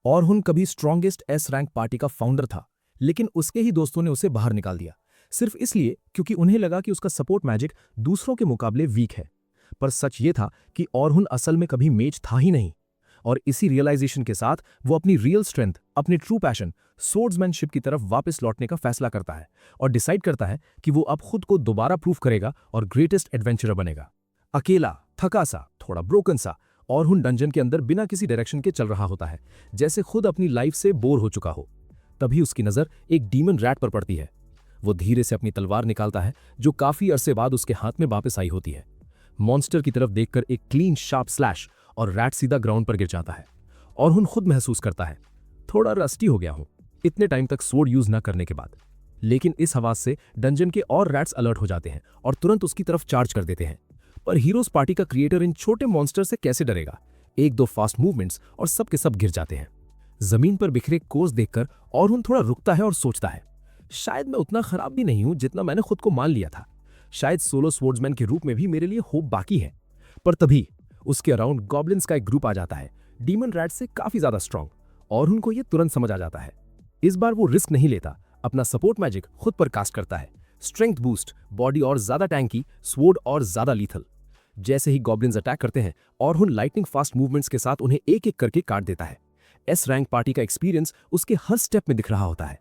ऑरहुन कभी strongest S rank party का founder था, लेकिन उसके ही दोस्तों ने उसे बाहर निकाल दिया, सिर्फ इसलिए क्योंकि उन्हें लगा कि उसका सपोर्ट मैजिक दूसरों के मुकाबले वीक है। पर सच ये था कि ऑरहुन असल में कभी मेज था ही नहीं। और इसी रियलाइजेशन के साथ वो अपनी रियल स्ट्रेंथ, अपनी ट्रू पैशन, सोर्ड्समैनशिप की तरफ वापस लौटने का फैसला करता है और डिसाइड करता है कि वो अब खुद को दोबारा प्रूव करेगा और ग्रेटेस्ट एडवेंचरर बनेगा। अकेला, थका सा, थोड़ा ब्रोकन सा, ऑरहुन डंजन के अंदर बिना किसी डायरेक्शन के चल रहा होता है, जैसे खुद अपनी लाइफ से बोर हो चुका हो। तभी उसकी नजर एक डीमन रैट पर पड़ती है। वो धीरे से अपनी तलवार निकालता है, जो काफी अरसे बाद उसके हाथ में वापस आई होती है। मॉन्स्टर की तरफ देखकर एक क्लीन शार्प स्लैश और रैट सीधा ग्राउंड पर गिर जाता है। ऑरहुन खुद महसूस करता है, थोड़ा रस्टी हो गया हूं इतने टाइम तक स्वॉर्ड यूज न करने के बाद। लेकिन इस आवाज से डंजन के और रैट्स अलर्ट हो जाते हैं और तुरंत उसकी तरफ चार्ज कर देते हैं। पर हीरोज पार्टी का क्रिएटर इन छोटे मॉन्स्टर से कैसे डरेगा। एक दो फास्ट मूवमेंट्स और सब के सब गिर जाते हैं। जमीन पर बिखरे कोस देखकर ऑरहुन थोड़ा रुकता है और सोचता है, शायद मैं उतना खराब भी नहीं हूं जितना मैंने खुद को मान लिया था। शायद सोलो स्वॉर्ड्समैन के रूप में भी मेरे लिए होप बाकी है। पर तभी उसके अराउंड गॉब्लिन्स का एक ग्रुप आ जाता है, डीमन रैट से काफी ज्यादा स्ट्रांग। ऑरहुन को यह तुरंत समझ आ जाता है। इस बार वो रिस्क नहीं लेता, अपना सपोर्ट मैजिक खुद पर कास्ट करता है। स्ट्रेंथ बूस्ट, बॉडी और ज्यादा टैंकी, स्वॉर्ड और ज्यादा लीथल। जैसे ही गॉब्लिन्स अटैक करते हैं, ऑरहुन लाइटनिंग फास्ट मूवमेंट्स के साथ उन्हें एक एक करके काट देता है। एस रैंक पार्टी का एक्सपीरियंस उसके हर स्टेप में दिख रहा होता है।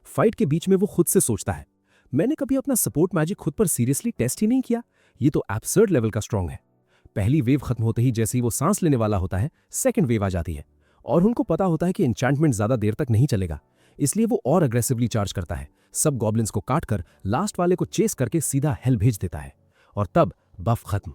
फाइट के बीच में वो खुद से सोचता है, मैंने कभी अपना सपोर्ट मैजिक खुद पर सीरियसली टेस्ट ही नहीं किया, ये तो एब्सर्ड लेवल का स्ट्रांग है। पहली वेव खत्म होते ही जैसे ही वो सांस लेने वाला होता है, सेकंड वेव आ जाती है और उनको पता होता है कि एन्चेंटमेंट ज्यादा देर तक नहीं चलेगा, इसलिए वो और अग्रेसिवली चार्ज करता है। सब गॉब्लिन्स को काटकर लास्ट वाले को चेस करके सीधा हेल भेज देता है। और तब बफ खत्म।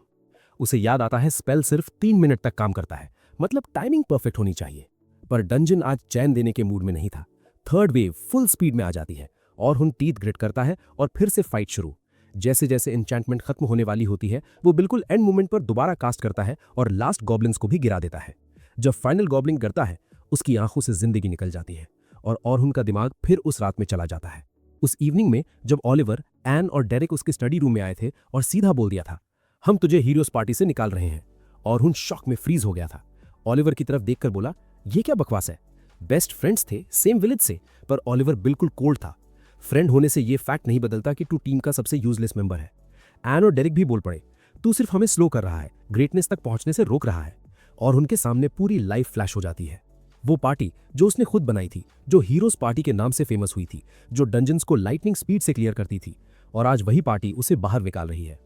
उसे याद आता है स्पेल सिर्फ 3 मिनट तक काम करता है, मतलब टाइमिंग परफेक्ट होनी चाहिए। पर डंजन आज चैन देने के मूड में नहीं था। थर्ड वेव फुल स्पीड में आ जाती है और हुन टीथ ग्रिट करता है और फिर से फाइट शुरू। जैसे जैसे एन्चेंटमेंट खत्म होने वाली होती है, वो बिल्कुल एंड मोमेंट पर दोबारा कास्ट करता है और लास्ट गॉब्लिन्स को भी गिरा देता है। जब फाइनल गॉब्लिन गिरता है, उसकी आंखों से जिंदगी निकल जाती है और ऑरहुन का दिमाग फिर उस रात में चला जाता है। उस इवनिंग में जब ऑलिवर, एन और डेरेक उसके स्टडी रूम में आए थे और सीधा बोल दिया था, हम तुझे हीरोज पार्टी से निकाल रहे हैं, ऑरहुन शॉक में फ्रीज हो गया था। ऑलिवर की तरफ देखकर बोला, ये क्या बकवास है। बेस्ट फ्रेंड्स थे, सेम विलेज से। पर ऑलिवर बिल्कुल कोल्ड था। फ्रेंड होने से यह फैक्ट नहीं बदलता कि तू टीम का सबसे यूजलेस मेंबर है। एन और डेरिक भी बोल पड़े, तू सिर्फ हमें स्लो कर रहा है, ग्रेटनेस तक पहुंचने से रोक रहा है। और उनके सामने पूरी लाइफ फ्लैश हो जाती है। वो पार्टी जो उसने खुद बनाई थी, जो हीरोज पार्टी के नाम से फेमस हुई थी, जो डंजन्स को लाइटनिंग स्पीड से क्लियर करती थी, और आज वही पार्टी उसे बाहर निकाल रही है।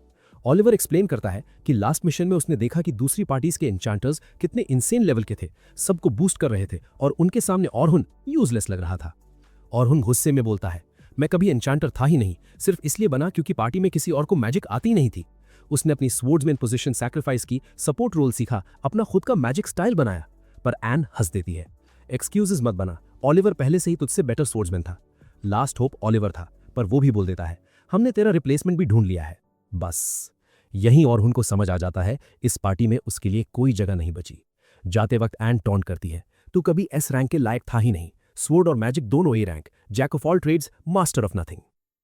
ऑलिवर एक्सप्लेन करता है कि लास्ट मिशन में उसने देखा कि दूसरी पार्टीज के एन्चेंटर्स कितने इंसेन लेवल के थे, सबको बूस्ट कर रहे थे और उनके सामने ऑरहुन यूजलेस लग रहा था। ऑरहुन गुस्से में बोलता है, मैं कभी एन्चेंटर था ही नहीं, सिर्फ इसलिए बना क्योंकि पार्टी में किसी और को मैजिक आती नहीं थी। उसने अपनी स्वॉर्ड्समैन पोजीशन सैक्रिफाइस की, सपोर्ट रोल सीखा, अपना खुद का मैजिक स्टाइल बनाया। पर एन हंस देती है, एक्सक्यूजेस मत बना, ऑलिवर पहले से ही तुझसे बेटर स्वॉर्ड्समैन था। लास्ट होप ऑलिवर था, पर वो भी बोल देता है, हमने तेरा रिप्लेसमेंट भी ढूंढ लिया है। बस यहीं ऑरहुन को समझ आ जाता है, इस पार्टी में उसके लिए कोई जगह नहीं बची। जाते वक्त एन टॉन्ट करती है, तू कभी एस रैंक के लायक था ही नहीं, स्वॉर्ड और मैजिक दोनों A rank, jack of all trades, master of nothing.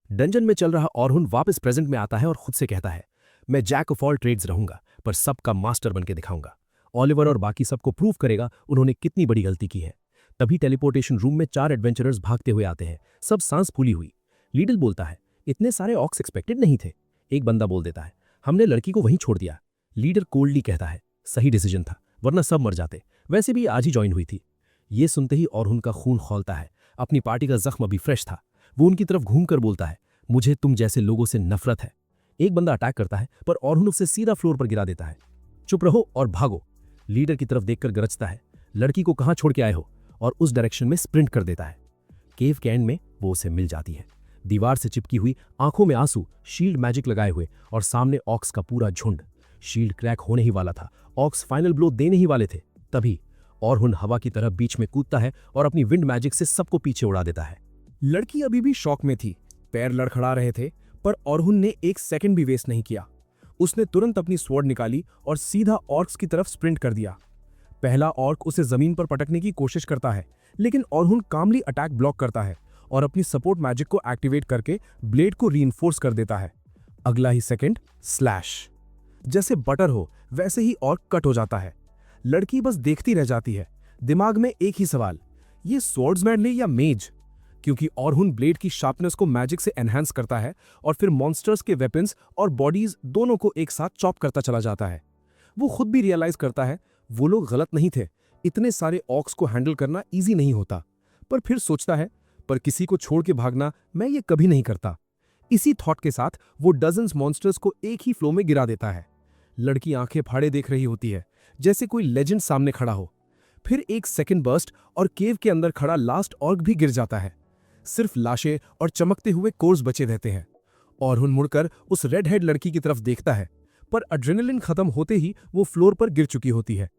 Dungeon में चल रहा ऑरहुन वापस प्रेजेंट में आता है और खुद से कहता है, मैं जैक ऑफ ऑल ट्रेड्स रहूंगा, पर सबका मास्टर बनकर दिखाऊंगा। ऑलिवर और बाकी सबको प्रूव करेगा उन्होंने कितनी बड़ी गलती की है। तभी टेलीपोर्टेशन रूम में 4 एडवेंचरर्स भागते हुए आते हैं, सब सांस फूली हुई। लीडल बोलता है, इतने सारे ऑक्स एक्सपेक्टेड नहीं थे। एक बंदा बोल देता है, हमने लड़की को वहीं छोड़ दिया। लीडर कोल्डली कहता है, सही डिसीजन था, वरना सब मर जाते, वैसे भी आज ही ज्वाइन हुई थी। ये सुनते ही ऑरहुन का खून खौलता है, अपनी पार्टी का जख्म अभी फ्रेश था। वो उनकी तरफ घूमकर बोलता है, मुझे तुम जैसे लोगों से नफरत है। एक बंदा अटैक करता है, पर ऑरहुन उसे सीधा फ्लोर पर गिरा देता है। चुप रहो और भागो। लीडर की तरफ देखकर गरजता है, लड़की को कहां छोड़ के आए हो, और उस डायरेक्शन में स्प्रिंट कर देता है। केव के एंड में वो उसे मिल जाती है, दीवार से चिपकी हुई, आंखों में आंसू, शील्ड मैजिक लगाए हुए, और सामने ऑक्स का पूरा झुंड। शील्ड क्रैक होने ही वाला था, ऑक्स फाइनल ब्लो देने ही वाले थे। तभी ऑरहुन हवा की तरह बीच में कूदता है और अपनी विंड मैजिक से सबको पीछे उड़ा देता है। लड़की अभी भी शॉक में थी, पैर लड़खड़ा रहे थे, पर ऑरहुन ने एक सेकंड भी वेस्ट नहीं किया। उसने तुरंत अपनी स्वॉर्ड निकाली और सीधा ऑर्क्स की तरफ स्प्रिंट कर दिया। पहला ऑर्क उसे जमीन पर पटकने की कोशिश करता है, लेकिन ऑरहुन कामली अटैक ब्लॉक करता है और अपनी सपोर्ट मैजिक को एक्टिवेट करके ब्लेड को रीइंफोर्स कर देता है। अगला ही सेकंड स्लैश, जैसे बटर हो वैसे ही ऑर्क कट हो जाता है। लड़की बस देखती रह जाती है। दिमाग में एक ही सवाल, ये स्वॉर्ड्समैन ले या मेज? क्योंकि ऑरहुन ब्लेड की शार्पनेस को मैजिक से एनहांस करता है और फिर मॉन्स्टर्स के वेपन्स और बॉडीज दोनों को एक साथ चॉप करता चला जाता है। वो खुद भी रियलाइज करता है वो लोग गलत नहीं थे, इतने सारे ऑक्स को हैंडल करना इजी नहीं होता। पर फिर सोचता है, पर किसी को छोड़ के भागना मैं ये कभी नहीं करता। इसी थॉट के साथ वो डजन्स मॉन्स्टर्स को एक ही फ्लो में गिरा देता है। लड़की आंखें फाड़े देख रही होती है, जैसे कोई लेजेंड सामने खड़ा हो। फिर एक सेकंड बर्स्ट और केव के अंदर खड़ा लास्ट ऑर्क भी गिर जाता है। सिर्फ लाशें और चमकते हुए कोर्स बचे रहते हैं। ऑरहुन मुड़कर उस रेड हेड लड़की की तरफ देखता है, पर एड्रेनलिन खत्म होते ही वो फ्लोर पर गिर चुकी होती है।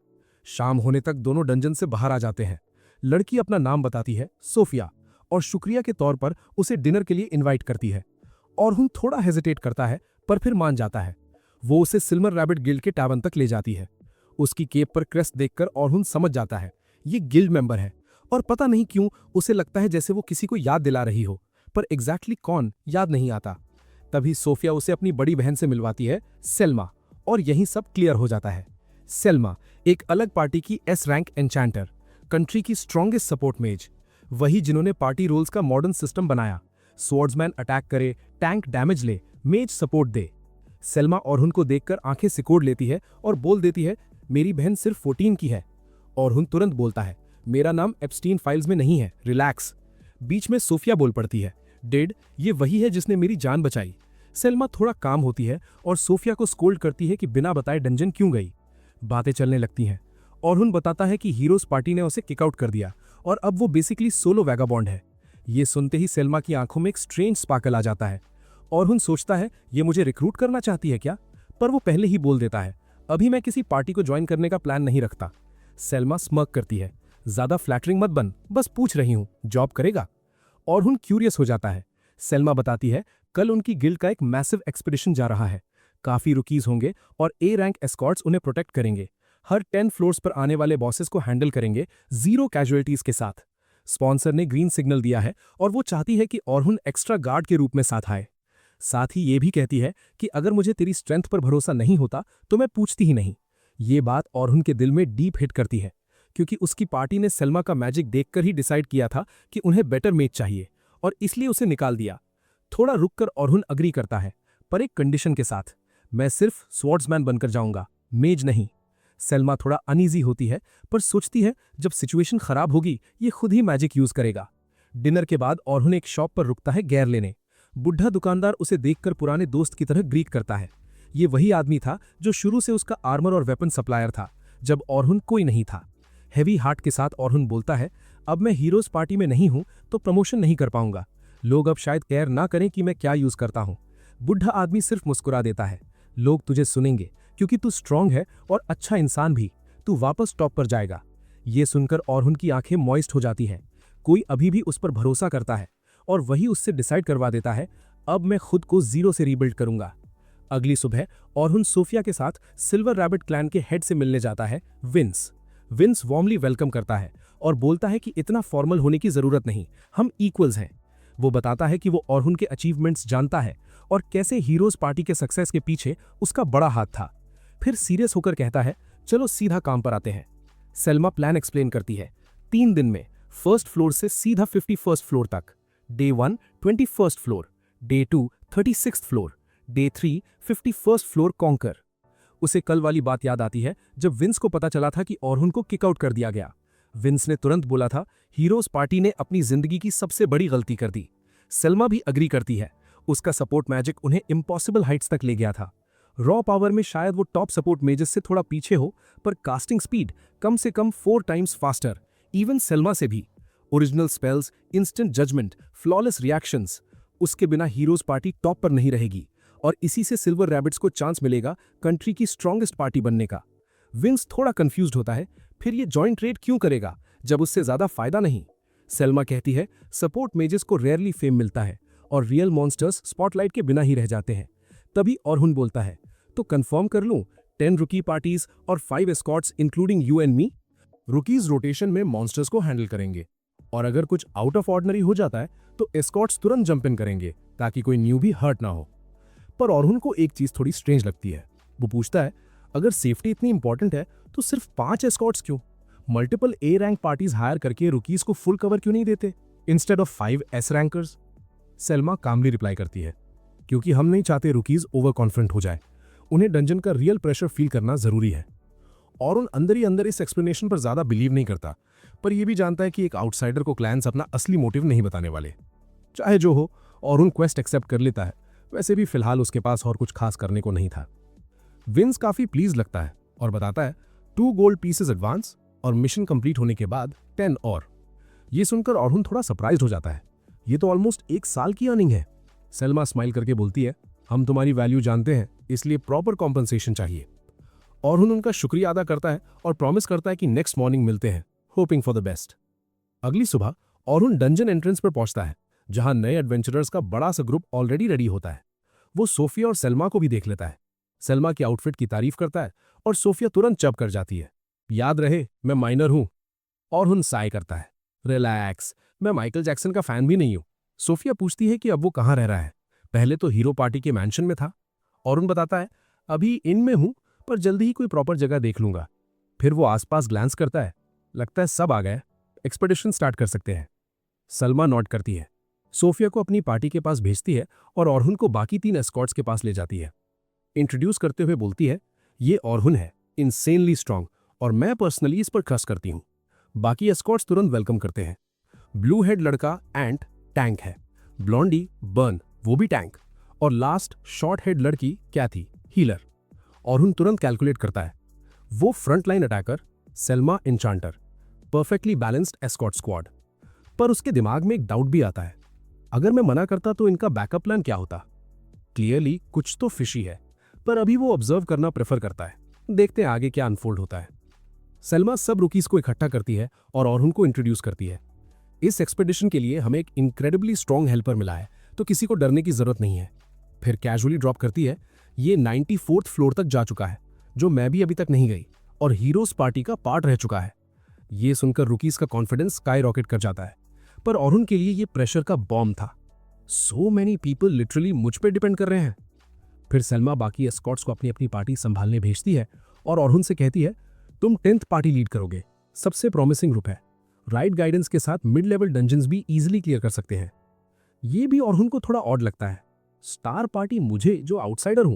शाम होने तक दोनों डंजन से बाहर आ जाते हैं। लड़की अपना नाम बताती है, सोफिया, और शुक्रिया के तौर पर उसे डिनर के लिए इनवाइट करती है। ऑरहुन थोड़ा हेजिटेट करता है, पर फिर मान जाता है। वो उसे सिल्वर रैबिट गिल्ड के टैवर्न तक ले जाती है। उसकी केप पर क्रेस्ट देखकर ऑरहुन समझ जाता है ये गिल्ड मेंबर है, और पता नहीं क्यों उसे लगता है जैसे वो किसी को याद दिला रही हो, पर एग्जैक्टली कौन याद नहीं आता। तभी सोफिया उसे अपनी बड़ी बहन से मिलवाती है, सेल्मा, और यहीं सब क्लियर हो जाता है। सेल्मा एक अलग पार्टी की एस रैंक एन्चेंटर, कंट्री की स्ट्रॉन्गेस्ट सपोर्ट मेज, वही जिन्होंने पार्टी रोल्स का मॉडर्न सिस्टम बनाया। स्वॉर्ड्समैन अटैक करे, टैंक डैमेज ले, मेज सपोर्ट दे। सेल्मा ऑरहुन को देखकर आंखें सिकोड़ लेती है और बोल देती है, मेरी बहन सिर्फ 14 की है। ऑरहुन तुरंत बोलता है, मेरा नाम एप्स्टीन फाइल्स में नहीं है, रिलैक्स। बीच में सोफिया बोल पड़ती है, डेड, ये वही है जिसने मेरी जान बचाई। सेल्मा थोड़ा काम होती है और सोफिया को स्कोल्ड करती है कि बिना बताए डंजन क्यों गई। बातें चलने लगती हैं। ऑरहुन बताता है कि हीरोज पार्टी ने उसे किकआउट कर दिया और अब वो बेसिकली सोलो वैगाबॉन्ड है। ये सुनते ही सेल्मा की आंखों में एक स्ट्रेंज स्पार्कल आ जाता है। ऑरहुन सोचता है ये मुझे रिक्रूट करना चाहती है क्या, पर वो पहले ही बोल देता है, अभी मैं किसी पार्टी को ज्वाइन करने का प्लान नहीं रखता। सेल्मा स्मर्क करती है, ज्यादा फ्लैटरिंग मत बन, बस पूछ रही हूं, जॉब करेगा? ऑरहुन क्यूरियस हो जाता है। सेल्मा बताती है, कल उनकी गिल्ड का एक मैसिव एक्सपीडिशन जा रहा है। काफी रुकीज होंगे और ए रैंक एस्कॉर्ट्स उन्हें प्रोटेक्ट करेंगे। हर 10 फ्लोर्स पर आने वाले बॉसेस को हैंडल करेंगे, 0 कैजुअलिटीज के साथ। स्पॉन्सर ने ग्रीन सिग्नल दिया है और वो चाहती है कि ऑरहुन एक्स्ट्रा गार्ड के रूप में साथ आए। साथ ही ये भी कहती है कि अगर मुझे तेरी स्ट्रेंथ पर भरोसा नहीं होता तो मैं पूछती ही नहीं। ये बात ऑरहुन के दिल में डीप हिट करती है, क्योंकि उसकी पार्टी ने सेल्मा का मैजिक देखकर ही डिसाइड किया था कि उन्हें बेटर मेज चाहिए और इसलिए उसे निकाल दिया। थोड़ा रुककर ऑरहुन अग्री करता है, पर एक कंडीशन के साथ, मैं सिर्फ स्वॉर्ड्समैन बनकर जाऊंगा, मेज नहीं। सेल्मा थोड़ा अनईजी होती है, पर सोचती है जब सिचुएशन खराब होगी ये खुद ही मैजिक यूज करेगा। डिनर के बाद ऑरहुन एक शॉप पर रुकता है गैर लेने। बुढ़ा दुकानदार उसे देखकर पुराने दोस्त की तरह ग्रीट करता है। ये वही आदमी था जो शुरू से उसका आर्मर और वेपन सप्लायर था, जब ऑरहुन कोई नहीं था। हैवी हार्ट के साथ ऑरहुन बोलता है, अब मैं हीरोज पार्टी में नहीं हूं तो प्रमोशन नहीं कर पाऊंगा। लोग अब शायद केयर ना करें कि मैं क्या यूज करता हूं। बुढ़ा आदमी सिर्फ मुस्कुरा देता है, लोग तुझे सुनेंगे क्योंकि तू स्ट्रांग है और अच्छा इंसान भी, तू वापस टॉप पर जाएगा। ये सुनकर ऑरहुन की आंखें मॉइस्ट हो जाती हैं। कोई अभी भी उस पर भरोसा करता है और वही उससे डिसाइड करवा देता है, अब मैं खुद को 0 से रीबिल्ड करूंगा। अगली सुबह ऑरहुन सोफिया के साथ सिल्वर रैबिट क्लैन के हेड से मिलने जाता है, विंस। विंस वार्मली वेलकम करता है और बोलता है कि इतना फॉर्मल होने की जरूरत नहीं, हम इक्वल्स हैं। वो बताता है कि वो ऑरहुन के अचीवमेंट्स जानता है और कैसे हीरोज पार्टी के सक्सेस के पीछे उसका बड़ा हाथ था। फिर सीरियस होकर कहता है, चलो सीधा काम पर आते हैं। सेल्मा प्लान एक्सप्लेन करती है, 3 दिन में फर्स्ट फ्लोर से सीधा 51st फ्लोर तक, day 1 21st floor, day 2 36th floor, day 3 51st floor conquer. उसे कल वाली बात याद आती है जब विंस को पता चला था कि ऑरहुन को किकआउट कर दिया गया। विंस ने तुरंत बोला था, हीरोज पार्टी ने अपनी जिंदगी की सबसे बड़ी गलती कर दी। सेल्मा भी अग्री करती है, उसका सपोर्ट मैजिक उन्हें इम्पॉसिबल हाइट्स तक ले गया था। रॉ पावर में शायद वो टॉप सपोर्ट मेजेस से थोड़ा पीछे हो, पर कास्टिंग स्पीड कम से कम 4 टाइम्स फास्टर, इवन सेल्मा से भी। Original spells, instant judgement, flawless reactions, उसके बिना हीरोज पार्टी टॉप पर नहीं रहेगी और इसी से सिल्वर रैबिट्स को चांस मिलेगा कंट्री की स्ट्रॉन्गेस्ट पार्टी बनने का। विंस थोड़ा कंफ्यूज्ड होता है, फिर ये जॉइंट ट्रेड क्यों करेगा जब उससे ज्यादा फायदा नहीं। सेल्मा कहती है, सपोर्ट मेजेस को रेयरली फेम मिलता है और रियल मॉन्स्टर्स स्पॉटलाइट के बिना ही रह जाते हैं। तभी ऑरहुन बोलता है, तो कंफर्म कर लूं, 10 रुकी पार्टीज और 5 escorts including you and me. Rookies rotation में मॉन्स्टर्स को हैंडल करेंगे और अगर कुछ आउट ऑफ ऑर्डिनरी हो जाता है तो एस्कॉर्ट्स तुरंत जंप इन करेंगे ताकि कोई न्यू भी हर्ट ना हो। पर ऑरहुन को एक चीज थोड़ी स्ट्रेंज लगती है। वो पूछता है, अगर सेफ्टी इतनी इंपॉर्टेंट है तो सिर्फ 5 एस्कॉर्ट्स क्यों? Multiple A rank parties hire करके रुकीज को फुल कवर क्यों नहीं देते instead of 5 S rankers? Selma कामली रिप्लाई करती है, क्योंकि हम नहीं चाहते रुकीज ओवर कॉन्फिडेंट हो जाए। उन्हें डंजन का रियल प्रेशर फील करना जरूरी है। और उन अंदर ही अंदर इस एक्सप्लेनेशन पर ज्यादा बिलीव नहीं करता, पर यह भी जानता है कि एक आउटसाइडर को क्लैंस अपना असली मोटिव नहीं बताने वाले। चाहे जो हो, और उन क्वेस्ट एक्सेप्ट कर लेता है। वैसे भी फिलहाल उसके पास और कुछ खास करने को नहीं था। विंस काफी प्लीज लगता है और बताता है 2 गोल्ड पीसेस एडवांस और मिशन कंप्लीट होने के बाद 10 और। ये सुनकर ऑर्हुन थोड़ा सरप्राइज हो जाता है। ये तो ऑलमोस्ट 1 साल की अर्निंग है। सेल्मा स्माइल करके बोलती है, हम तुम्हारी वैल्यू जानते हैं, इसलिए प्रॉपर कॉम्पनसेशन चाहिए। ऑर्हुन उनका शुक्रिया अदा करता है और प्रॉमिस करता है कि नेक्स्ट मॉर्निंग मिलते हैं, होपिंग फॉर द बेस्ट। अगली सुबह ऑर्हुन डंजन एंट्रेंस पर पहुंचता है, जहां नए एडवेंचरर्स का बड़ा सा ग्रुप ऑलरेडी रेडी होता है। वो सोफिया और सेल्मा को भी देख लेता है। सेल्मा की आउटफिट की तारीफ करता है और सोफिया तुरंत चप कर जाती है। याद रहे, मैं माइनर हूं। ऑर्हुन साय करता है, रिलैक्स, मैं माइकल जैक्सन का फैन भी नहीं हूं। सोफिया पूछती है कि अब वो कहां रह रहा है। पहले तो हीरो पार्टी के मैंशन में था। ऑर्हुन बताता है, अभी इन में हूं, पर जल्दी ही कोई प्रॉपर जगह देख लूंगा। फिर वो आसपास ग्लांस करता है, लगता है सब आ गए, एक्सपेडिशन स्टार्ट कर सकते हैं। सलमा नॉट करती है, सोफिया को अपनी पार्टी के पास भेजती है और ऑर्हुन को बाकी 3 एस्कॉर्ट्स के पास ले जाती है। इंट्रोड्यूस करते हुए बोलती है, ये ऑर्हुन है, इंसेनली स्ट्रांग, और मैं पर्सनली इस पर ट्रस्ट करती हूँ। बाकी एस्कॉर्ट्स तुरंत वेलकम करते हैं। ब्लू हेड लड़का एंट टैंक है, ब्लॉन्डी बर्न वो भी टैंक, और लास्ट शॉर्ट हेड लड़की कैथी हीलर। ऑर्हुन तुरंत कैलकुलेट करता है, वो front line attacker, Selma enchanter, perfectly balanced escort squad. पर उसके दिमाग में एक डाउट भी आता है, अगर मैं मना करता तो इनका बैकअप प्लान क्या होता? क्लियरली कुछ तो फिशी है, पर अभी वो ऑब्जर्व करना प्रेफर करता है। देखते हैं आगे क्या अनफोल्ड होता है। सेल्मा सब रुकीज को इकट्ठा करती है और ऑर्हुन को इंट्रोड्यूस करती है। इस एक्सपेडिशन के लिए हमें एक इनक्रेडिबली स्ट्रॉन्ग हेल्पर मिला है, तो किसी को डरने की जरूरत नहीं है। फिर कैजुअली ड्रॉप करती है, ये 94th फ्लोर तक जा चुका है, जो मैं भी अभी तक नहीं गई, और हीरोज पार्टी का पार्ट रह चुका है। ये सुनकर रुकीज का कॉन्फिडेंस स्काई रॉकेट कर जाता है, पर ऑर्हुन के लिए ये प्रेशर का बॉम्ब था। सो मेनी पीपल लिटरली मुझ पे डिपेंड कर रहे हैं। फिर सेल्मा बाकी एस्कॉर्ट्स को अपनी अपनी पार्टी संभालने भेजती है और ऑर्हुन से कहती है, तुम 10th पार्टी लीड करोगे, सबसे प्रॉमिसिंग ग्रुप है। राइट गाइडेंस के साथ मिड लेवल डंजन्स भी इजीली क्लियर कर सकते हैं। ये भी ऑर्हुन को थोड़ा ऑड लगता है, स्टार पार्टी मुझे जो आउटसाइडर हूं।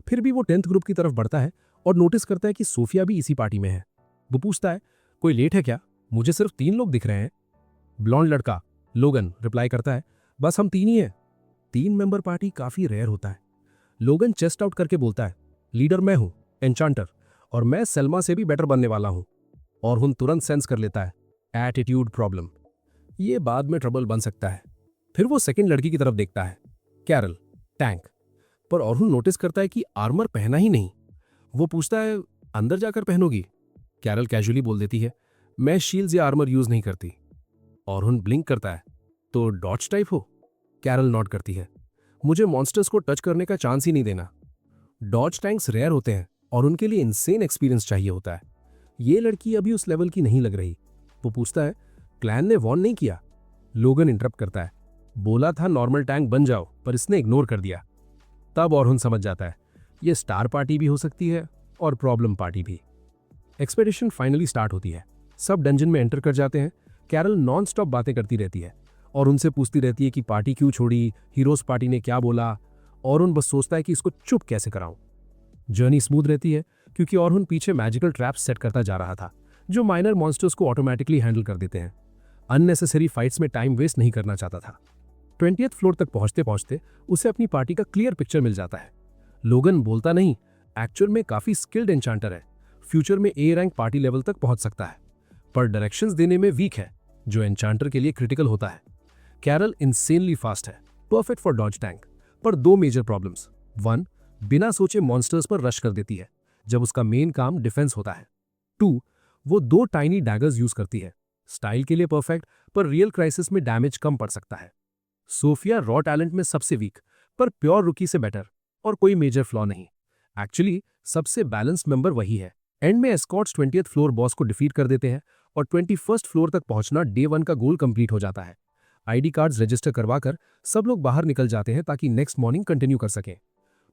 फिर भी वो 10th ग्रुप की तरफ बढ़ता है और नोटिस करता है कि सोफिया भी इसी पार्टी में है। वो पूछता है, कोई लेट है क्या? मुझे सिर्फ 3 लोग दिख रहे हैं। ब्लॉन्ड लड़का लोगन रिप्लाई करता है, बस हम 3 ही हैं। 3 मेंबर पार्टी काफी रेयर होता है। लोगन चेस्ट आउट करके बोलता है, लीडर मैं हूं, एन्चांटर, और मैं सेल्मा से भी बेटर बनने वाला हूं। ऑर्हुन तुरंत सेंस कर लेता है, एटीट्यूड प्रॉब्लम, ये बाद में ट्रबल बन सकता है। फिर वो सेकंड लड़की की तरफ देखता है, कैरल टैंक, पर ऑर्हुन नोटिस करता है कि आर्मर पहना ही नहीं। वो पूछता है, अंदर जाकर पहनोगी? कैरल कैजुअली बोल देती है, मैं शील्ड्स या आर्मर यूज नहीं करती। ऑर्हुन ब्लिंक करता है, तो डॉज टाइप हो? कैरल नॉट करती है, मुझे मॉन्स्टर्स को टच करने का चांस ही नहीं देना। डॉज टैंक्स रेयर होते हैं और उनके लिए इंसेन एक्सपीरियंस चाहिए होता है। ये लड़की अभी उस लेवल की नहीं लग रही। वो पूछता है, क्लैन ने वॉर्न नहीं किया? लोगन इंटरप्ट करता है, बोला था नॉर्मल टैंक बन जाओ, पर इसने इग्नोर कर दिया। तब ऑर्हुन समझ जाता है, ये स्टार पार्टी भी हो सकती है और प्रॉब्लम पार्टी भी। एक्सपेडिशन फाइनली स्टार्ट होती है। सब डंजन में एंटर कर जाते हैं। कैरल नॉन स्टॉप बातें करती रहती है और उनसे पूछती रहती है कि पार्टी क्यों छोड़ी, हीरोज पार्टी ने क्या बोला। ऑर्हुन बस सोचता है कि इसको चुप कैसे कराऊं। जर्नी स्मूथ रहती है क्योंकि ऑर्हुन पीछे मैजिकल ट्रैप्स सेट करता जा रहा था, जो माइनर मॉन्स्टर्स को ऑटोमेटिकली हैंडल कर देते हैं। अननेसेसरी फाइट्स में टाइम वेस्ट नहीं करना चाहता था। 20th फ्लोर तक पहुंचते पहुंचते उसे अपनी पार्टी का क्लियर पिक्चर मिल जाता है। लोगन बोलता नहीं, एक्चुअल में काफी स्किल्ड एन्चांटर है, फ्यूचर में ए रैंक पार्टी लेवल तक पहुंच सकता है, पर डायरेक्शंस देने में वीक है, जो एन्चांटर के लिए क्रिटिकल होता है। कैरल इंसेनली फास्ट है, परफेक्ट फॉर डॉज टैंक, पर 2 मेजर प्रॉब्लम्स। 1, बिना सोचे मॉन्स्टर्स पर रश कर देती है जब उसका मेन काम डिफेंस होता है। 2, वो 2 टाइनी डैगर्स यूज करती है, स्टाइल के लिए परफेक्ट, पर रियल क्राइसिस में डैमेज कम पड़ सकता है। सोफिया रॉ टैलेंट में सबसे वीक, पर प्योर रुकी से बेटर, और कोई मेजर फ्लॉ नहीं। एक्चुअली सबसे बैलेंस्ड मेंबर वही है। एंड में एस्कॉर्ट्स 20th फ्लोर बॉस को डिफीट कर देते हैं और 21st फ्लोर तक पहुंचना डे 1 का गोल कंप्लीट हो जाता है। आईडी कार्ड्स रजिस्टर करवाकर सब लोग बाहर निकल जाते हैं ताकि नेक्स्ट मॉर्निंग कंटिन्यू कर सकें।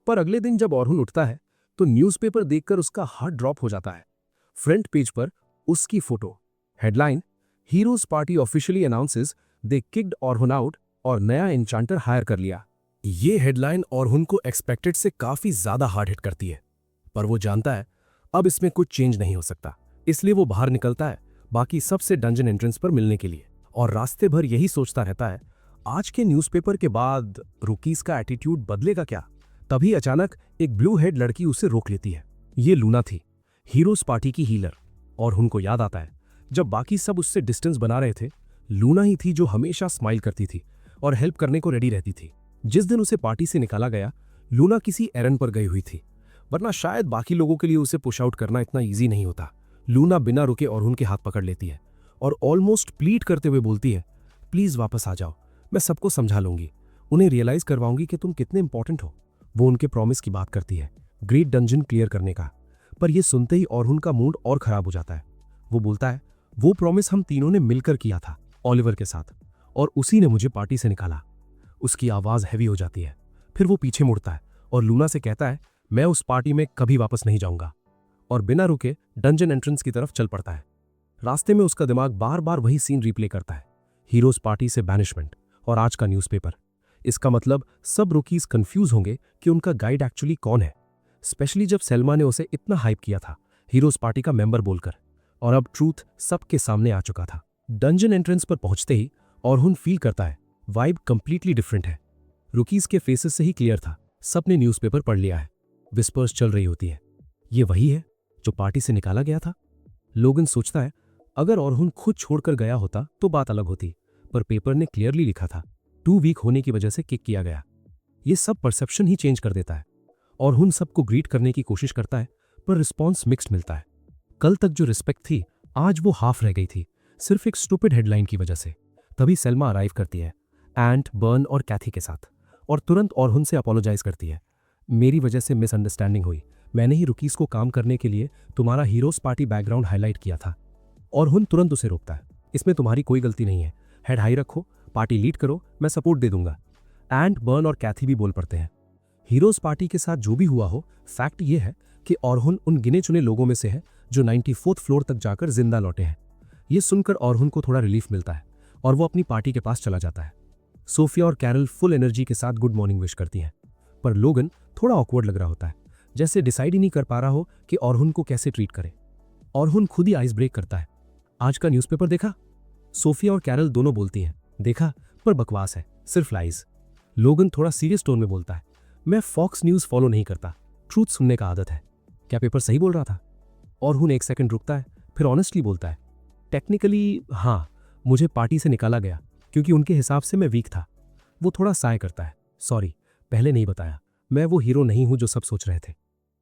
पर अगले दिन जब ऑर्हुन उठता है तो न्यूज़पेपर देखकर उसका हार्ट ड्रॉप हो जाता है। फ्रंट पेज पर उसकी photo. Headline, heroes party officially announces they kicked Orhun out और नया एन्चांटर हायर कर लिया। ये हेडलाइन ऑर्हुन को एक्सपेक्टेड से काफी ज्यादा हार्ड हिट करती है, पर वो जानता है अब इसमें कुछ चेंज नहीं हो सकता, इसलिए वो बाहर निकलता है बाकी सबसे डंजन एंट्रेंस पर मिलने के लिए, और रास्ते भर यही सोचता रहता है आज के न्यूज़पेपर के बाद रुकीज का एटीट्यूड बदलेगा क्या। तभी अचानक एक ब्लू हेड लड़की उसे रोक लेती है। ये लूना थी, हीरोज पार्टी की हीलर, और उनको याद आता है जब बाकी सब उससे डिस्टेंस बना रहे थे, लूना ही थी जो हमेशा स्माइल करती थी और हेल्प करने को रेडी रहती थी। जिस दिन उसे पार्टी से निकाला गया, लूना किसी एरंड पर गई हुई थी, वरना शायद बाकी लोगों के लिए उसे पुश आउट करना इतना ईजी नहीं होता। लूना बिना रुके ऑर्हुन के हाथ पकड़ लेती है और ऑलमोस्ट प्लीड करते हुए बोलती है, प्लीज वापस आ जाओ, मैं सबको समझा लूंगी, उन्हें रियलाइज करवाऊंगी कि तुम कितने इंपॉर्टेंट हो। वो उनके प्रॉमिस की बात करती है, ग्रेट डंजन क्लियर करने का, पर यह सुनते ही ऑर्हुन का मूड और खराब हो जाता है। वो बोलता है, वो प्रॉमिस हम तीनों ने मिलकर किया था ओलिवर के साथ, और उसी ने मुझे पार्टी से निकाला। उसकी आवाज हैवी हो जाती है, फिर वो पीछे मुड़ता है और लूना से कहता है, मैं उस पार्टी में कभी वापस नहीं जाऊंगा, और बिना रुके डंजन एंट्रेंस की तरफ चल पड़ता है। रास्ते में उसका दिमाग बार बार वही सीन रिप्ले करता है, हीरोज पार्टी से बैनिशमेंट और आज का न्यूज़पेपर। इसका मतलब सब रुकीज कंफ्यूज होंगे कि उनका गाइड एक्चुअली कौन है, स्पेशली जब सेल्मा ने उसे इतना हाइप किया था हीरोज पार्टी का मेंबर बोलकर, और अब ट्रूथ सबके सामने आ चुका था। डंजन एंट्रेंस पर पहुंचते ही ऑर्हुन फील करता है वाइब कंप्लीटली डिफरेंट है। रुकीज के फेसेस से ही क्लियर था सबने न्यूज़पेपर पढ़ लिया है। विस्पर्स चल रही होती है, ये वही है जो पार्टी से निकाला गया था। लोगन सोचता है अगर ऑर्हुन खुद छोड़कर गया होता तो बात अलग होती, पर पेपर ने क्लियरली लिखा था 2 वीक होने की वजह से किक किया गया। ये सब परसेप्शन ही चेंज कर देता है। ऑर्हुन सबको ग्रीट करने की कोशिश करता है, पर रिस्पॉन्स मिक्स्ड मिलता है। कल तक जो रिस्पेक्ट थी आज वो हाफ रह गई थी, सिर्फ एक स्टूपिड हेडलाइन की वजह से। तभी सेल्मा अराइव करती है एंट, बर्न और कैथी के साथ, और तुरंत ऑर्हुन से अपोलोजाइज करती है, मेरी वजह से मिसअंडरस्टैंडिंग हुई, मैंने ही रुकीज को काम करने के लिए तुम्हारा हीरोज पार्टी बैकग्राउंड हाईलाइट किया था। ऑर्हुन तुरंत उसे रोकता है, इसमें तुम्हारी कोई गलती नहीं है, हेड हाई रखो, पार्टी लीड करो, मैं सपोर्ट दे दूंगा। एंट, बर्न और कैथी भी बोल पड़ते हैं, हीरोज पार्टी के साथ जो भी हुआ हो, फैक्ट ये है कि ऑर्हुन उन गिने चुने लोगों में से है जो 94th फ्लोर तक जाकर जिंदा लौटे हैं। ये सुनकर ऑर्हुन को थोड़ा रिलीफ मिलता है और वो अपनी पार्टी के पास चला जाता है। सोफिया और कैरल फुल एनर्जी के साथ गुड मॉर्निंग विश करती हैं, पर लोगन थोड़ा ऑकवर्ड लग रहा होता है, जैसे डिसाइड ही नहीं कर पा रहा हो कि ऑर्हुन को कैसे ट्रीट करे। ऑर्हुन खुद ही आइस ब्रेक करता है, आज का न्यूज़पेपर देखा? सोफिया और कैरल दोनों बोलती हैं, देखा, पर बकवास है, सिर्फ लाइज। लोगन थोड़ा सीरियस टोन में बोलता है, मैं फॉक्स न्यूज़ फॉलो नहीं करता, ट्रूथ सुनने का आदत है, क्या पेपर सही बोल रहा था? ऑर्हुन एक सेकंड रुकता है, फिर ऑनेस्टली बोलता है, टेक्निकली हाँ, मुझे पार्टी से निकाला गया क्योंकि उनके हिसाब से मैं वीक था। वो थोड़ा साय करता है, सॉरी, पहले नहीं बताया, मैं वो हीरो नहीं हूं जो सब सोच रहे थे।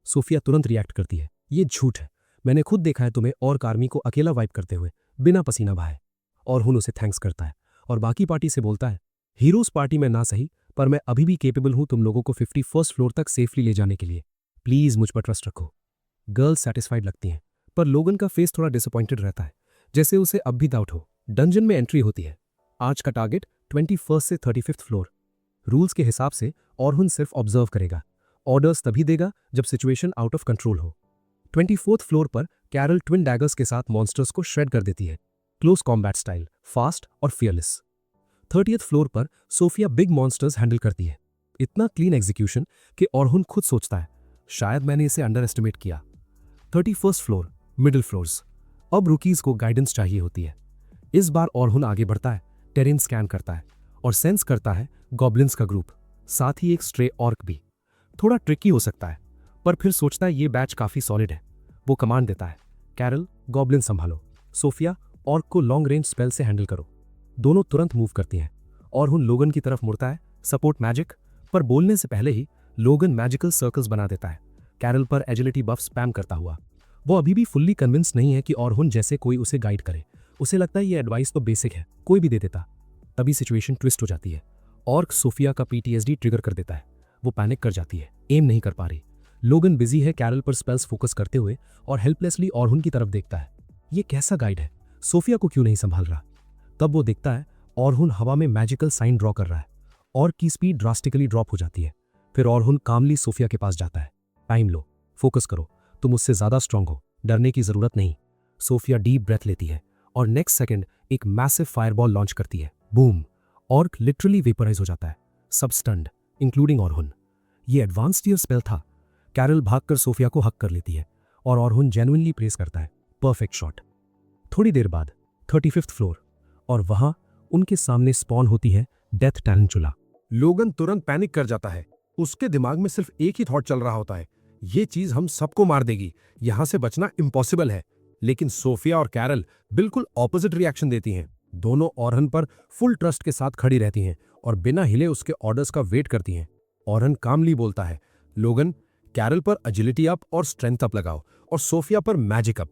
सोफिया तुरंत रिएक्ट करती है, ये झूठ है, मैंने खुद देखा है तुम्हें और कार्मी को अकेला वाइप करते हुए, बिना पसीना बहाए। ऑर्हुन उसे थैंक्स करता है और बाकी पार्टी से बोलता है, हीरोज पार्टी में ना सही, पर मैं अभी भी केपेबल हूं तुम लोगों को 51st फ्लोर तक सेफली ले जाने के लिए, प्लीज मुझ पर ट्रस्ट रखो। गर्ल्स सेटिस्फाइड लगती हैं, पर लोगन का फेस थोड़ा डिसअपॉइंटेड रहता है, जैसे उसे अब भी डाउट हो। डंजन में एंट्री होती है, आज का टारगेट 21st से 35th फ्लोर। रूल्स के हिसाब से ऑर्हुन सिर्फ ऑब्जर्व करेगा, ऑर्डर्स तभी देगा जब सिचुएशन आउट ऑफ कंट्रोल हो। 24th फ्लोर पर कैरल ट्विन डैगर्स के साथ मॉन्स्टर्स को श्रेड कर देती है, क्लोज कॉम्बैट स्टाइल, फास्ट और फियरलेस। 30th फ्लोर पर सोफिया बिग मॉन्स्टर्स हैंडल करती है, इतना क्लीन एग्जीक्यूशन कि ऑर्हुन खुद सोचता है शायद मैंने इसे अंडर एस्टिमेट किया। 31st फ्लोर, मिडिल फ्लोर्स, अब रुकीज को गाइडेंस चाहिए होती है। इस बार ऑर्हुन आगे बढ़ता है, टेरेन स्कैन करता है और सेंस करता है गॉब्लिन्स का ग्रुप, साथ ही एक स्ट्रे ऑर्क भी। थोड़ा ट्रिकी हो सकता है, पर फिर सोचता है ये बैच काफी सॉलिड है। वो कमांड देता है, कैरल गॉब्लिन संभालो, सोफिया ऑर्क को लॉन्ग रेंज स्पेल से हैंडल करो। दोनों तुरंत मूव करती हैं। ऑर्हुन लोगन की तरफ मुड़ता है, सपोर्ट मैजिक, पर बोलने से पहले ही लोगन मैजिकल सर्कल्स बना देता है, कैरल पर एजिलिटी बफ स्पैम करता हुआ। वो अभी भी फुल्ली कन्विंस नहीं है कि ऑर्हुन जैसे कोई उसे गाइड करे, उसे लगता है ये एडवाइस तो बेसिक है, कोई भी दे देता। तभी सिचुएशन ट्विस्ट हो जाती है, ऑर्क सोफिया का PTSD ट्रिगर कर देता है, वो पैनिक कर जाती है, एम नहीं कर पा रही। लोगन बिजी है कैरल पर स्पेल्स फोकस करते हुए और हेल्पलेसली ऑर्हुन की तरफ देखता है, ये कैसा गाइड है, सोफिया को क्यों नहीं संभाल रहा। तब वो देखता है ऑर्हुन हवा में मैजिकल साइन ड्रॉ कर रहा है, ऑर्क की स्पीड ड्रास्टिकली ड्रॉप हो जाती है। फिर ऑर्हुन कामली सोफिया के पास जाता है, टाइम लो, फोकस करो, तुम उससे ज्यादा स्ट्रांग हो, डरने की जरूरत नहीं। सोफिया डीप ब्रेथ लेती है और नेक्स्ट सेकंड एक मैसिव फायरबॉल लॉन्च करती है। बूम! ऑर्क लिटरली वेपराइज हो जाता है, सब स्टन्ड, इंक्लूडिंग ऑरहुन। ये एडवांस टीयर स्पेल था। कैरल भागकर सोफिया को हक कर लेती है और ऑरहुन जेन्युइनली प्रेज करता है। Perfect shot. थोड़ी देर बाद 35th फ्लोर, और वहां उनके सामने स्पॉन होती है डेथ टैरेंचुला। लोगन तुरंत पैनिक कर जाता है। उसके दिमाग में सिर्फ एक ही थॉट चल रहा होता है, ये चीज हम सबको मार देगी, यहां से बचना इम्पॉसिबल है। लेकिन सोफिया और कैरल बिल्कुल ऑपोजिट रिएक्शन देती हैं। दोनों ऑरहन पर फुल ट्रस्ट के साथ खड़ी रहती हैं और बिना हिले उसके ऑर्डर्स का वेट करती हैं। ऑरहन कामली बोलता है, लोगन, कैरल पर एजिलिटी अप और स्ट्रेंथ अप लगाओ और सोफिया पर मैजिक अप।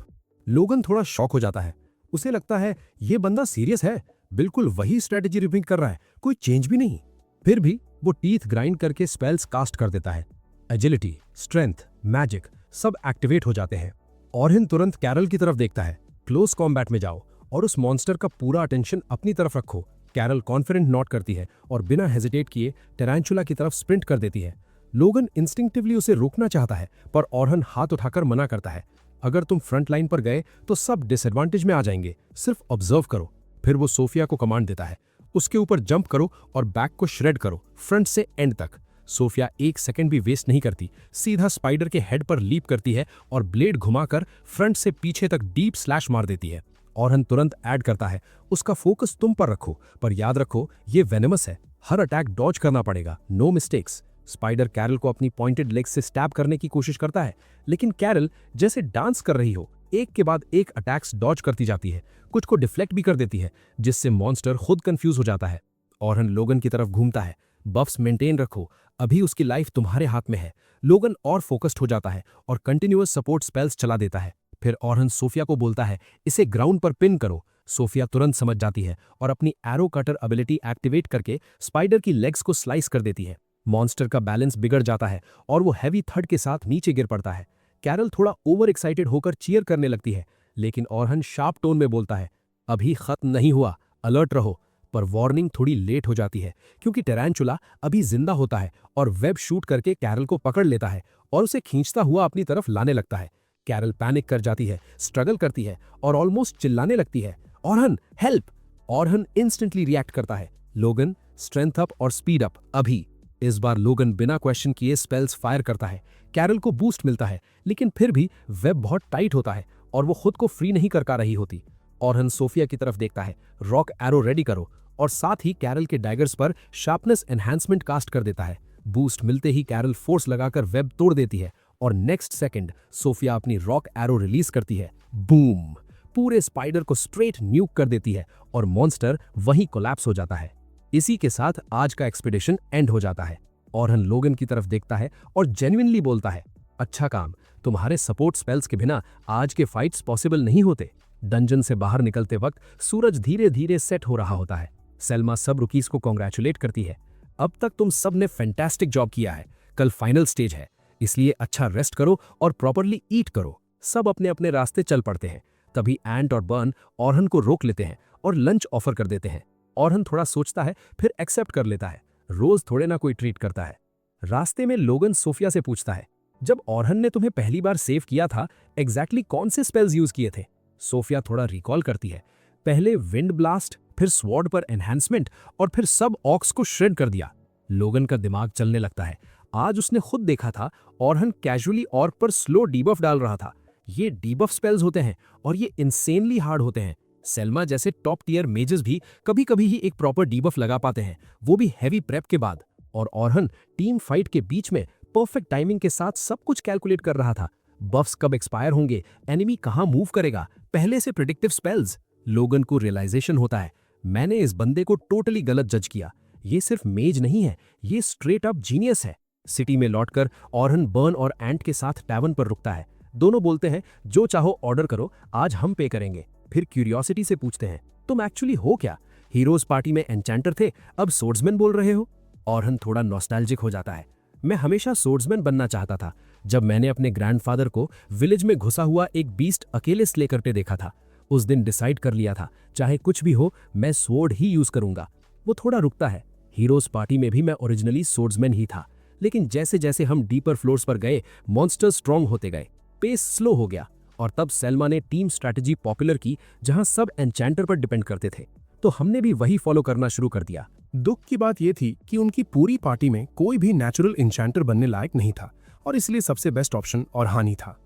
लोगन थोड़ा शॉक हो जाता है। उसे लगता है ये बंदा सीरियस है, बिल्कुल वही स्ट्रेटेजी रिपीट कर रहा है, कोई चेंज भी नहीं। फिर भी वो टीथ ग्राइंड करके स्पेल्स कास्ट कर देता है। एजिलिटी, स्ट्रेंथ, मैजिक सब एक्टिवेट हो जाते हैं। ऑरहन तुरंत कैरल की तरफ देखता है, क्लोज कॉम्बैट में जाओ और उस मॉन्स्टर का पूरा अटेंशन अपनी तरफ रखो। कैरल कॉन्फिडेंट नॉट करती है और बिना हेजिटेट किए टैरेंचुला की तरफ स्प्रिंट कर देती है। लोगन इंस्टिंक्टिवली उसे रोकना चाहता है, पर ऑरहन हाथ उठाकर मना करता है। अगर तुम फ्रंट लाइन पर गए तो सब डिसएडवांटेज में आ जाएंगे, सिर्फ ऑब्जर्व करो। फिर वो सोफिया को कमांड देता है, उसके ऊपर जंप करो और बैक को श्रेड करो, फ्रंट से एंड तक। सोफिया एक सेकंड भी वेस्ट नहीं करती, सीधा स्पाइडर के हेड पर लीप करती है और ब्लेड घुमाकर फ्रंट से पीछे तक डीप स्लैश मार देती है। ऑरहन तुरंत ऐड करता है, उसका फोकस तुम पर रखो, पर याद रखो ये वेनेमस है, हर अटैक डॉज करना पड़ेगा, नो मिस्टेक्स। स्पाइडर कैरल को अपनी पॉइंटेड लेग से स्टैब करने की कोशिश करता है, लेकिन कैरल जैसे डांस कर रही हो, एक के बाद एक अटैक्स डॉज करती जाती है, कुछ को डिफ्लेक्ट भी कर देती है, जिससे मॉन्स्टर खुद कंफ्यूज हो जाता है। ऑरहन लोगन की तरफ घूमता है, बफ्स मेंटेन रखो, अभी उसकी लाइफ तुम्हारे हाथ में है। लोगन और फोकस्ड हो जाता है और कंटिन्यूअस सपोर्ट स्पेल्स चला देता है। फिर ऑरहन सोफिया को बोलता है, इसे ग्राउंड पर पिन करो। सोफिया तुरंत समझ जाती है और अपनी एरो कटर एबिलिटी एक्टिवेट करके स्पाइडर की लेग्स को स्लाइस कर देती है। मॉन्स्टर का बैलेंस बिगड़ जाता है और वो हैवी थड के साथ नीचे गिर पड़ता है। कैरल थोड़ा ओवर एक्साइटेड होकर चीयर करने लगती है, लेकिन ऑरहन शार्प टोन में बोलता है, अभी खत्म नहीं हुआ, अलर्ट रहो। पर वार्निंग थोड़ी लेट हो जाती है, क्योंकि टैरेंचुला अभी जिंदा होता है और वेब शूट करके कैरल को पकड़ लेता है और उसे खींचता हुआ अपनी तरफ लाने लगता है। कैरल पैनिक कर जाती है, स्ट्रगल करती है और ऑलमोस्ट चिल्लाने लगती है, ऑरहन हेल्प। ऑरहन इंस्टेंटली रिएक्ट करता है, लोगन स्ट्रेंथ अप और स्पीड अप अभी। इस बार लोगन बिना क्वेश्चन किए स्पेल्स फायर करता है। कैरल को बूस्ट मिलता है, लेकिन फिर भी वेब बहुत टाइट होता है और वो खुद को फ्री नहीं कर पा रही होती। ऑरहन सोफिया की तरफ देखता है, रॉक एरो रेडी करो, और साथ ही कैरल के डैगर्स पर शार्पनेस एनहांसमेंट कास्ट कर देता है। बूस्ट मिलते ही कैरल फोर्स लगाकर वेब तोड़ देती है और नेक्स्ट सेकंड सोफिया अपनी रॉक एरो रिलीज करती है। बूम! पूरे स्पाइडर को स्ट्रेट न्यूक कर देती है और मॉन्स्टर वहीं कोलैप्स हो जाता है। इसी के साथ आज का एक्सपीडिशन एंड हो जाता है। ऑरहन लोगन की तरफ देखता है और जेन्युइनली बोलता है, अच्छा काम, तुम्हारे सपोर्ट स्पेल्स के बिना आज के फाइट्स पॉसिबल नहीं होते। डंजन से बाहर निकलते वक्त सूरज धीरे धीरे सेट हो रहा होता है। सेल्मा सब रुकीज को कॉन्ग्रेचुलेट करती है, अब तक तुम सब ने फैंटास्टिक जॉब किया है, कल फाइनल स्टेज है, इसलिए अच्छा रेस्ट करो और प्रॉपरली ईट करो। सब अपने अपने रास्ते चल पड़ते हैं। तभी एंट और बर्न ऑरहन को रोक लेते हैं और लंच ऑफर कर देते हैं। ऑरहन थोड़ा सोचता है, फिर एक्सेप्ट कर लेता है, रोज थोड़े ना कोई ट्रीट करता है। रास्ते में लोगन सोफिया से पूछता है, जब ऑरहन ने तुम्हें पहली बार सेव किया था, एग्जैक्टली कौन से स्पेल्स यूज किए थे? सोफिया थोड़ा रिकॉल करती है, पहले विंड ब्लास्ट, फिर स्वॉर्ड पर एनहांसमेंट और फिर सब ऑक्स को श्रेड कर दिया। लोगन का दिमाग चलने लगता है। आज उसने खुद देखा था ऑरहन कैजुअली ऑर्क पर स्लो डीबफ डाल रहा था। ये डीबफ स्पेल्स होते हैं और ये इंसेनली हार्ड होते हैं। सेल्मा जैसे टॉप टीयर मेजेस भी कभी कभी ही एक प्रॉपर डीबफ लगा पाते हैं, वो भी हैवी प्रेप के बाद। और ऑरहन टीम फाइट के बीच में परफेक्ट टाइमिंग के साथ सब कुछ कैलकुलेट कर रहा था। बफ्स कब एक्सपायर होंगे, एनिमी कहां मूव करेगा, पहले से प्रिडिक्टिव स्पेल्स। लोगन को रियलाइजेशन होता है, मैंने इस बंदे को टोटली गलत जज किया। ये सिर्फ मेज नहीं है, ये स्ट्रेट अप जीनियस है। सिटी में लौटकर ऑरहन बर्न और एंट के साथ टैवर्न पर रुकता है। दोनों बोलते हैं, जो चाहो ऑर्डर करो, आज हम पे करेंगे। फिर क्यूरियोसिटी से पूछते हैं, तुम एक्चुअली हो क्या? हीरोज पार्टी में एन्चेंटर थे, अब सोर्ड्समैन बोल रहे हो? ऑरहन थोड़ा नॉस्टैल्जिक हो जाता है, मैं हमेशा सोर्ड्समैन बनना चाहता था। जब मैंने अपने ग्रैंडफादर को विलेज में घुसा हुआ एक बीस्ट अकेले स्ले करते देखा था, उस दिन डिसाइड कर लिया था, चाहे कुछ भी हो मैं स्वॉर्ड ही यूज करूंगा। वो थोड़ा रुकता है, हीरोज पार्टी में भी मैं ओरिजिनली सोर्ड्समैन ही था, लेकिन जैसे जैसे हम डीपर फ्लोर्स पर गए, मॉन्स्टर स्ट्रॉन्ग होते गए, पेस स्लो हो गया और तब सेल्मा ने टीम स्ट्रैटेजी पॉपुलर की जहां सब एन्चेंटर पर डिपेंड करते थे, तो हमने भी वही फॉलो करना शुरू कर दिया। दुख की बात यह थी कि उनकी पूरी पार्टी में कोई भी नेचुरल इंचेंटर बनने लायक नहीं था और इसलिए सबसे बेस्ट ऑप्शन ऑरहान ही था।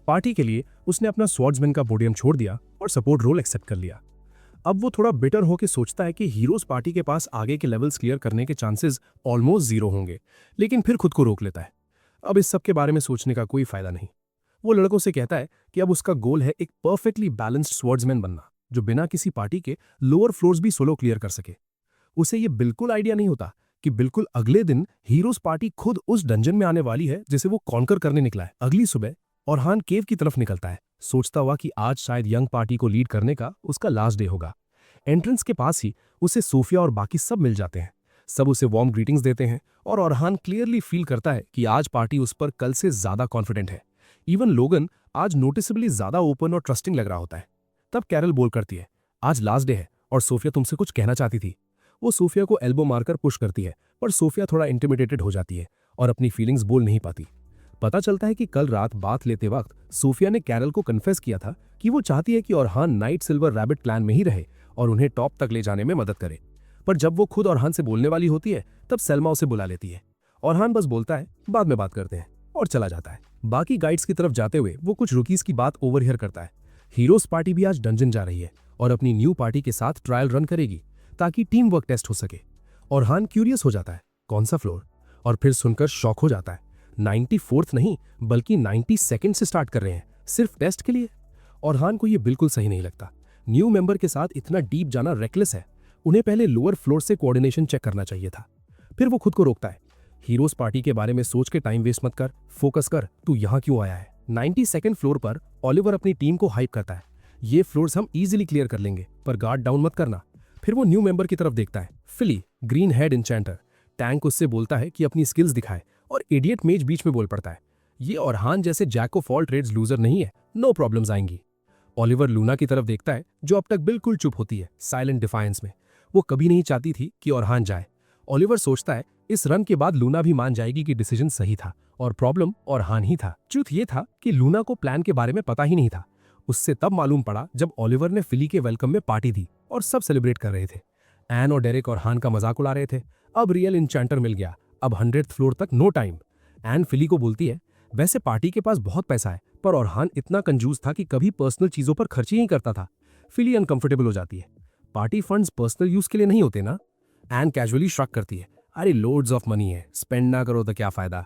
पार्टी के लिए उसने अपना स्वॉर्ड्समैन का पोडियम छोड़ दिया और सपोर्ट रोल एक्सेप्ट कर लिया। अब वो थोड़ा बिटर होकर सोचता है कि हीरोज पार्टी के पास आगे के लेवल्स क्लियर करने के चांसेस ऑलमोस्ट जीरो होंगे, लेकिन फिर खुद को रोक लेता है। अब इस सब के बारे में सोचने का कोई फायदा नहीं। वो लड़कों से कहता है कि अब उसका गोल है एक परफेक्टली बैलेंस्ड स्वॉर्ड्समैन बनना जो बिना किसी पार्टी के लोअर फ्लोर्स भी सोलो क्लियर कर सके। उसे ये बिल्कुल आइडिया नहीं होता कि बिल्कुल अगले दिन हीरोज पार्टी खुद उस डंजन में आने वाली है जिसे वो कॉन्कर करने निकला है। अगली सुबह ऑरहान केव की तरफ निकलता है, सोचता हुआ कि आज शायद यंग पार्टी को लीड करने का उसका लास्ट डे होगा। एंट्रेंस के पास ही उसे सोफिया और बाकी सब मिल जाते हैं। सब उसे वार्म ग्रीटिंग्स देते हैं और ऑरहान क्लियरली फील करता है कि आज पार्टी उस पर कल से ज्यादा कॉन्फिडेंट है। इवन लोगन आज नोटिसेबली ज्यादा ओपन और ट्रस्टिंग लग रहा होता है। तब कैरल बोल करती है, आज लास्ट डे है और सोफिया तुमसे कुछ कहना चाहती थी। वो सोफिया को एल्बो मारकर पुश करती है, पर सोफिया थोड़ा इंटिमिडेटेड हो जाती है और अपनी फीलिंग्स बोल नहीं पाती। पता चलता है कि कल रात बात लेते वक्त सोफिया ने कैरल को कन्फेस किया था कि वो चाहती है कि ऑरहान नाइट सिल्वर रैबिट क्लैन में ही रहे और उन्हें टॉप तक ले जाने में मदद करे। पर जब वो खुद ऑरहान से बोलने वाली होती है तब सेल्मा उसे बुला लेती है। ऑरहान बस बोलता है बाद में बात करते हैं और चला जाता है। बाकी गाइड्स की तरफ जाते हुए वो कुछ रुकीज की बात ओवरहियर करता है। हीरोज पार्टी भी आज डंजन जा रही है और अपनी न्यू पार्टी के साथ ट्रायल रन करेगी ताकि टीम वर्क टेस्ट हो सके। ऑरहान क्यूरियस हो जाता है कौन सा फ्लोर, और फिर सुनकर शॉक हो जाता है 94th नहीं बल्कि 92nd से स्टार्ट कर रहे हैं सिर्फ टेस्ट के लिए। ऑरहान को यह बिल्कुल सही नहीं लगता। न्यू मेंबर के साथ इतना डीप जाना रेकलेस है। उन्हें पहले लोअर फ्लोर से कोऑर्डिनेशन चेक करना चाहिए था। फिर वो खुद को रोकता है, हीरोज पार्टी के बारे में सोच के टाइम वेस्ट मत कर, फोकस कर, तू यहाँ क्यों आया है। 92nd फ्लोर पर ऑलिवर अपनी टीम को हाइप करता है, ये फ्लोर्स हम इजीली क्लियर कर लेंगे पर गार्ड डाउन मत करना। फिर वो न्यू मेंबर की तरफ देखता है, फिली ग्रीन हेड इंचेंटर। टैंक उससे बोलता है कि अपनी स्किल्स दिखाए और इडियट मेज बीच में बोल पड़ता है, ये ऑरहान जैसे jack of all trades loser नहीं है, नो प्रॉब्लम्स आएंगी। ऑलिवर लूना की तरफ देखता है जो अब तक बिल्कुल चुप होती है साइलेंट डिफायंस में। वो कभी नहीं चाहती थी कि ऑरहान जाए। ऑलिवर सोचता है इस रन के बाद लूना भी मान जाएगी कि डिसीजन सही था और प्रॉब्लम ऑरहान ही था। ट्रुथ ये था कि लूना को प्लान के बारे में पता ही नहीं था। उससे तब मालूम पड़ा जब ऑलिवर ने फिली के वेलकम में पार्टी दी और सब सेलिब्रेट कर रहे थे। एन और डेरेक ऑरहान का मजाक उड़ा रहे थे। अब रियल इंचेंटर मिल गया, अब 100th फ्लोर तक नो टाइम। एन फिली को बोलती है, वैसे पार्टी के पास बहुत पैसा है पर ऑरहान इतना कंजूस था कि कभी पर्सनल चीजों पर खर्च ही नहीं करता था। फिली अनकंफर्टेबल हो जाती है, पार्टी फंड्स पर्सनल यूज के लिए नहीं होते ना। एन कैजुअली श्रक करती है, अरे लोड्स ऑफ मनी है, स्पेंड ना करो तो क्या फायदा।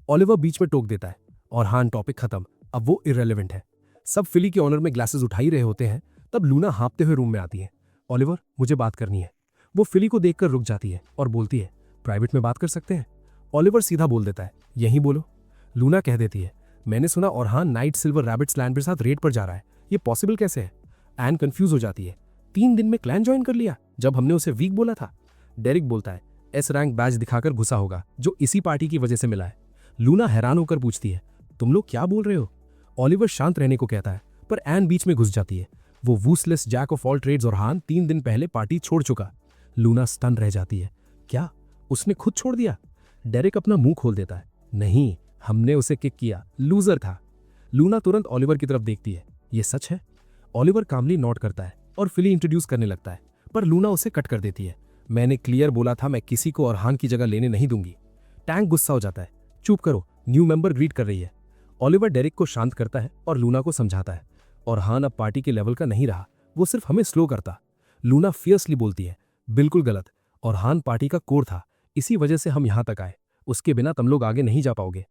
ऑलिवर बीच में टोक देता है, ऑरहान टॉपिक खत्म, अब वो इररेलेवेंट है। सब फिली के ऑनर में ग्लासेस उठा ही रहे होते हैं तब लूना हाँपते हुए रूम में आती है। ऑलिवर मुझे बात करनी है। वो फिली को देखकर रुक जाती है और बोलती है, प्राइवेट में बात कर सकते हैं। ऑलिवर सीधा बोल देता है, यहीं बोलो। लूना कह देती है, मैंने सुना ऑरहान नाइट सिल्वर रैबिट्स क्लैन के साथ रेड पर जा रहा है, ये पॉसिबल कैसे है। एन कंफ्यूज हो जाती है, 3 दिन में क्लैन ज्वाइन कर लिया जब हमने उसे वीक बोला था। डेरिक बोलता है, एस रैंक बैज दिखाकर घुसा होगा जो इसी पार्टी की वजह से मिला है। लूना हैरान होकर पूछती है, तुम लोग क्या बोल रहे हो। ऑलिवर शांत रहने को कहता है पर एन बीच में घुस जाती है, वो वूसलेस जैक ऑफ ऑल ट्रेड्स ऑरहान 3 दिन पहले पार्टी छोड़ चुका। लूना स्टन रह जाती है, क्या उसने खुद छोड़ दिया। डेरिक अपना मुंह खोल देता है, नहीं हमने उसे किक किया, लूजर था। लूना तुरंत ऑलिवर की तरफ देखती है, ये सच है। ऑलिवर कामली नोट करता है और फिली इंट्रोड्यूस करने लगता है पर लूना उसे कट कर देती है, मैंने क्लियर बोला था मैं किसी को ऑरहान की जगह लेने नहीं दूंगी। टैंक गुस्सा हो जाता है, चुप करो, न्यू मेंबर ग्रीट कर रही है। ऑलिवर डेरिक को शांत करता है और लूना को समझाता है, ऑरहान अब पार्टी के लेवल का नहीं रहा, वो सिर्फ हमें स्लो करता। लूना फियर्सली बोलती है, बिल्कुल गलत, ऑरहान पार्टी का कोर था, इसी वजह से हम यहां तक आए, उसके बिना तुम लोग आगे नहीं जा पाओगे।